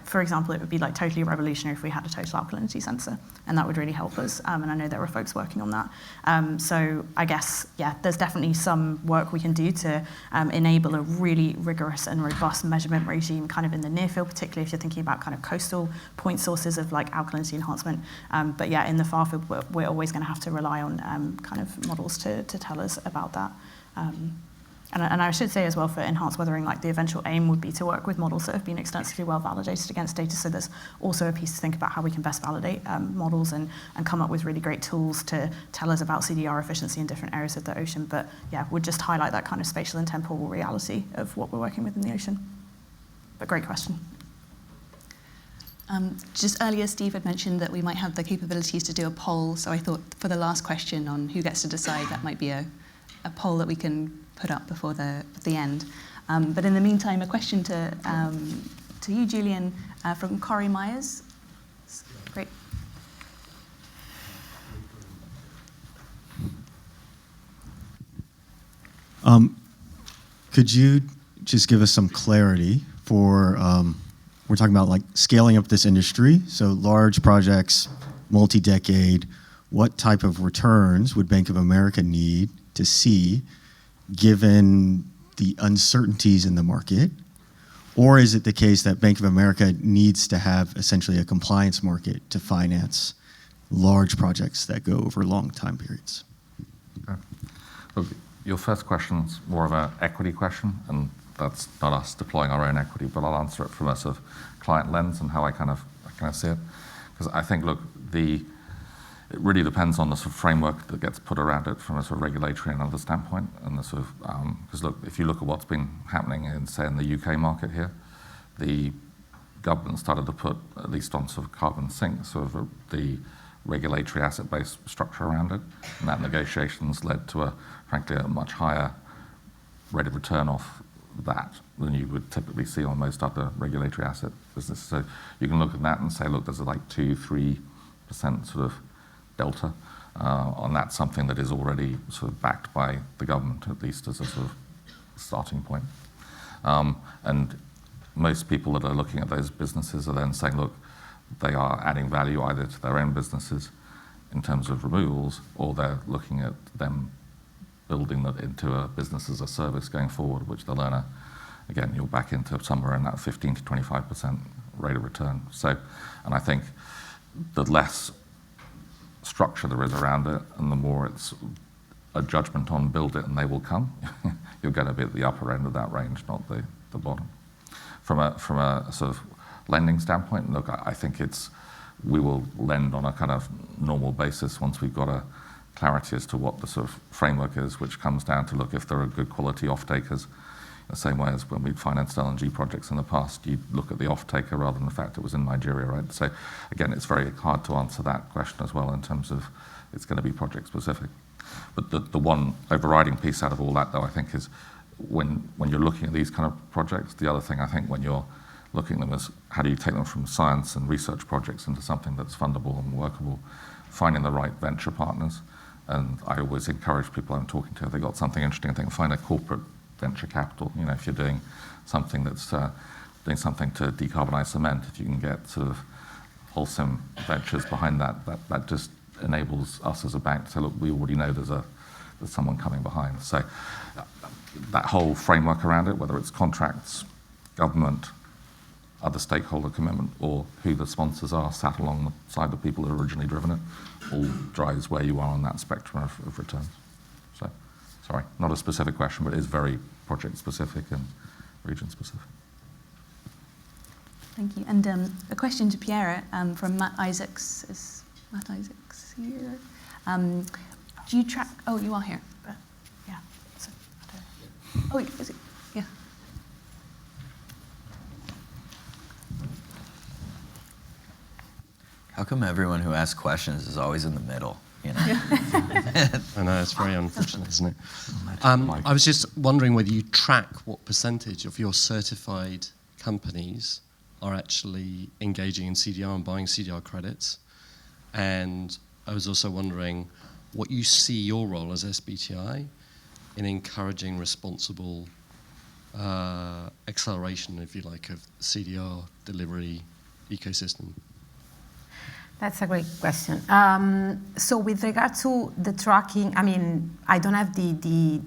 For example, it would be totally revolutionary if we had a total alkalinity sensor, and that would really help us, and I know there are folks working on that. So I guess, yeah, there's definitely some work we can do to enable a really rigorous and robust measurement regime in the near field, particularly if you're thinking about coastal point sources of alkalinity enhancement. But yeah, in the far field, we're always going to have to rely on models to tell us about that. And I should say as well, for enhanced weathering, the eventual aim would be to work with models that have been extensively well validated against data. So there's also a piece to think about how we can best validate models and come up with really great tools to tell us about CDR efficiency in different areas of the ocean. But yeah, would just highlight that spatial and temporal reality of what we're working with in the ocean. But great question. Just earlier, Steve had mentioned that we might have the capabilities to do a poll, so I thought for the last question on who gets to decide, that might be a poll that we can put up before the end. But in the meantime, a question to you, Julian, from Corey Myers. Great. Could you just give us some clarity for, we're talking about scaling up this industry, so large projects, multi-decade, what type of returns would Bank of America need to see given the uncertainties in the market? Or is it the case that Bank of America needs to have essentially a compliance market to finance large projects that go over long time periods? Okay. Look, your first question is more of an equity question, and that's not us deploying our own equity, but I'll answer it from a sort of client lens and how I kind of see it. Because I think, look, it really depends on the sort of framework that gets put around it from a sort of regulatory and other standpoint. And the sort of, because look, if you look at what's been happening in, say, in the UK market here, the government started to put, at least on sort of carbon sink, the regulatory asset-based structure around it. And that negotiations led to frankly, a much higher rate of return off that than you would typically see on most other regulatory asset businesses. So you can look at that and say, look, there's 2-3% sort of delta on that, something that is already sort of backed by the government, at least as a sort of starting point. And most people that are looking at those businesses are then saying, look, they are adding value either to their own businesses in terms of removals, or they're looking at them building that into a business as a service going forward, which they'll earn again, you're back into somewhere in that 15 to 25% rate of return. So, and I think the less structure there is around it, and the more it's a judgment on build it and they will come, you're going to be at the upper end of that range, not the the bottom. From a sort of lending standpoint, look, I think we will lend on a kind of normal basis once we've got a clarity as to what the sort of framework is, which comes down to look if there are good quality off-takers. The same way as when we financed LNG projects in the past, you look at the off-taker rather than the fact it was in Nigeria, right? So again, it's very hard to answer that question as well in terms of it's going to be project specific. But the one overriding piece out of all that, though, I think is when you're looking at these kind of projects, the other thing I think when you're looking at them is how do you take them from science and research projects into something that's fundable and workable, finding the right venture partners. And I always encourage people I'm talking to, if they've got something interesting, I think find a corporate venture capital. You know, if you're doing something that's doing something to decarbonize cement, if you can get sort of wholesome ventures behind that just enables us as a bank to say, look, we already know there's someone coming behind. So that whole framework around it, whether it's contracts, government, other stakeholder commitment, or who the sponsors are sat alongside the people who originally driven it, all drives where you are on that spectrum of returns. So, sorry, not a specific question, but it is very project specific and region specific. Thank you. And a question to Piera from Matt Isaacs. Is Matt Isaacs here? Do you track? Oh, you are here. Yeah. So, oh, is it? Yeah. How come everyone who asks questions is always in the middle? You know? I know, it's very unfortunate, isn't it? I was just wondering whether you track what percentage of your certified companies are actually engaging in CDR and buying CDR credits. And I was also wondering what you see your role as SBTI in encouraging responsible acceleration, if you like, of CDR delivery ecosystem. That's a great question. So with regard to the tracking, I mean, I don't have the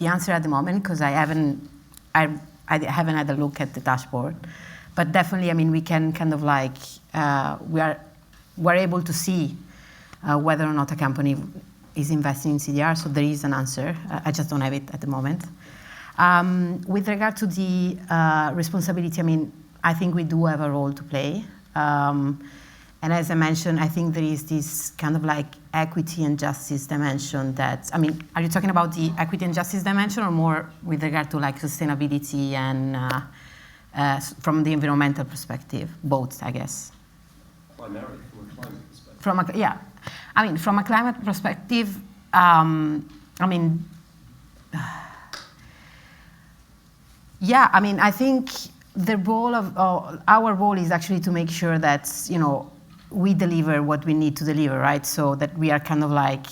answer at the moment because I haven't had a look at the dashboard. But definitely, I mean, we can kind of like, we're able to see whether or not a company is investing in CDR, so there is an answer. I just don't have it at the moment. With regard to the responsibility, I mean, I think we do have a role to play. And as I mentioned, I think there is this kind of like equity and justice dimension that, I mean, are you talking about the equity and justice dimension or more with regard to like sustainability and from the environmental perspective? Both, I guess. Primarily from a climate perspective. Yeah. I mean, from a climate perspective, I mean, yeah, I mean, I think the role of, our role is actually to make sure that, you know, we deliver what we need to deliver, right? So that we are kind of like,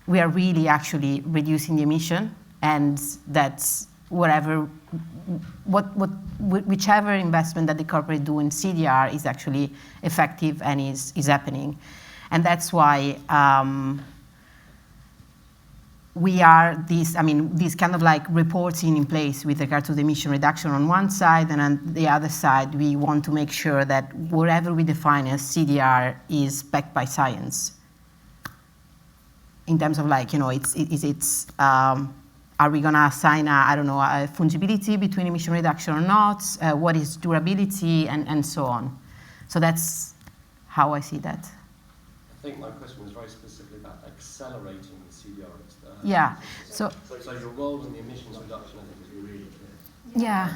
we are really actually reducing the emission, and that whichever investment that the corporate do in CDR is actually effective and is happening. And that's why we are these kind of like reporting in place with regard to the emission reduction on one side, and on the other side, we want to make sure that whatever we define as CDR is backed by science. In terms of like, you know, are we going to assign a fungibility between emission reduction or not? What is durability, and so on. So that's how I see that. I think my question was very specifically about accelerating the CDR. Yeah. So your role in the emissions reduction, I think, is really clear. Yeah.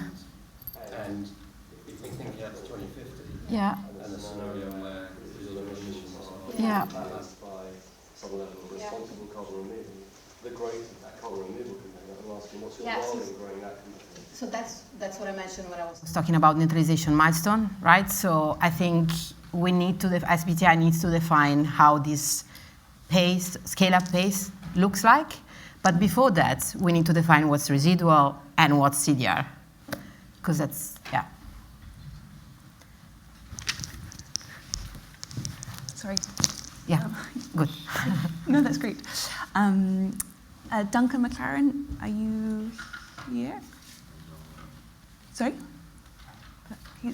And if we think out to 2050, yeah, and a scenario where zero emissions are yeah, balanced by some level of responsible carbon removal, the growth of that carbon removal component, I'm asking what's your role in growing that component? So that's what I mentioned when I was talking about neutralization milestone, right? So I think we need to, SBTI needs to define how this pace, scale-up pace looks like. But before that, we need to define what's residual and what's CDR. Because that's, yeah. Sorry. Yeah, good. No, that's great. Duncan McLaren, are you here? Sorry?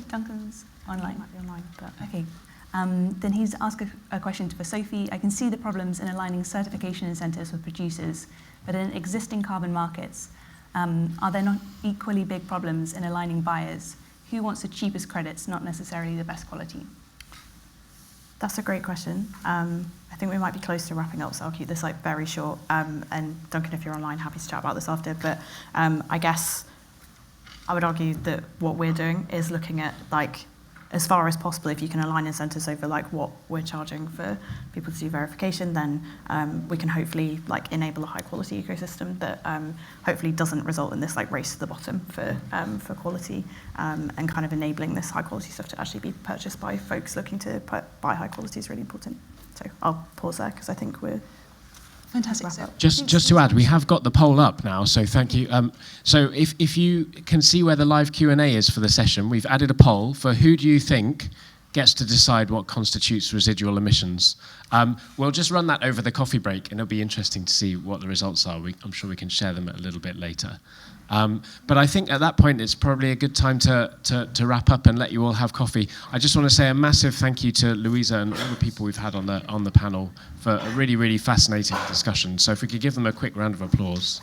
Duncan's online. Might be online, but okay. Then he's asked a question for Sophie. I can see the problems in aligning certification incentives with producers, but in existing carbon markets, Are there not equally big problems in aligning buyers? Who wants the cheapest credits, not necessarily the best quality? That's a great question. I think we might be close to wrapping up, so I'll keep this like very short. And Duncan, if you're online, happy to chat about this after. But I guess I would argue that what we're doing is looking at, like, as far as possible, if you can align incentives over like what we're charging for people to do verification, then we can hopefully like enable a high quality ecosystem that hopefully doesn't result in this like race to the bottom for quality, and kind of enabling this high quality stuff to actually be purchased by folks looking to buy high quality is really important. So I'll pause there because I think we're Fantastic. wrap up. Just to add, we have got the poll up now, so thank you. So if you can see where the live Q&A is for the session, we've added a poll for who do you think gets to decide what constitutes residual emissions. We'll just run that over the coffee break, and it'll be interesting to see what the results are. I'm sure we can share them a little bit later. But I think at that point, it's probably a good time to wrap up and let you all have coffee. I just want to say a massive thank you to Louisa and all the people we've had on the panel for a really, really fascinating discussion. So if we could give them a quick round of applause.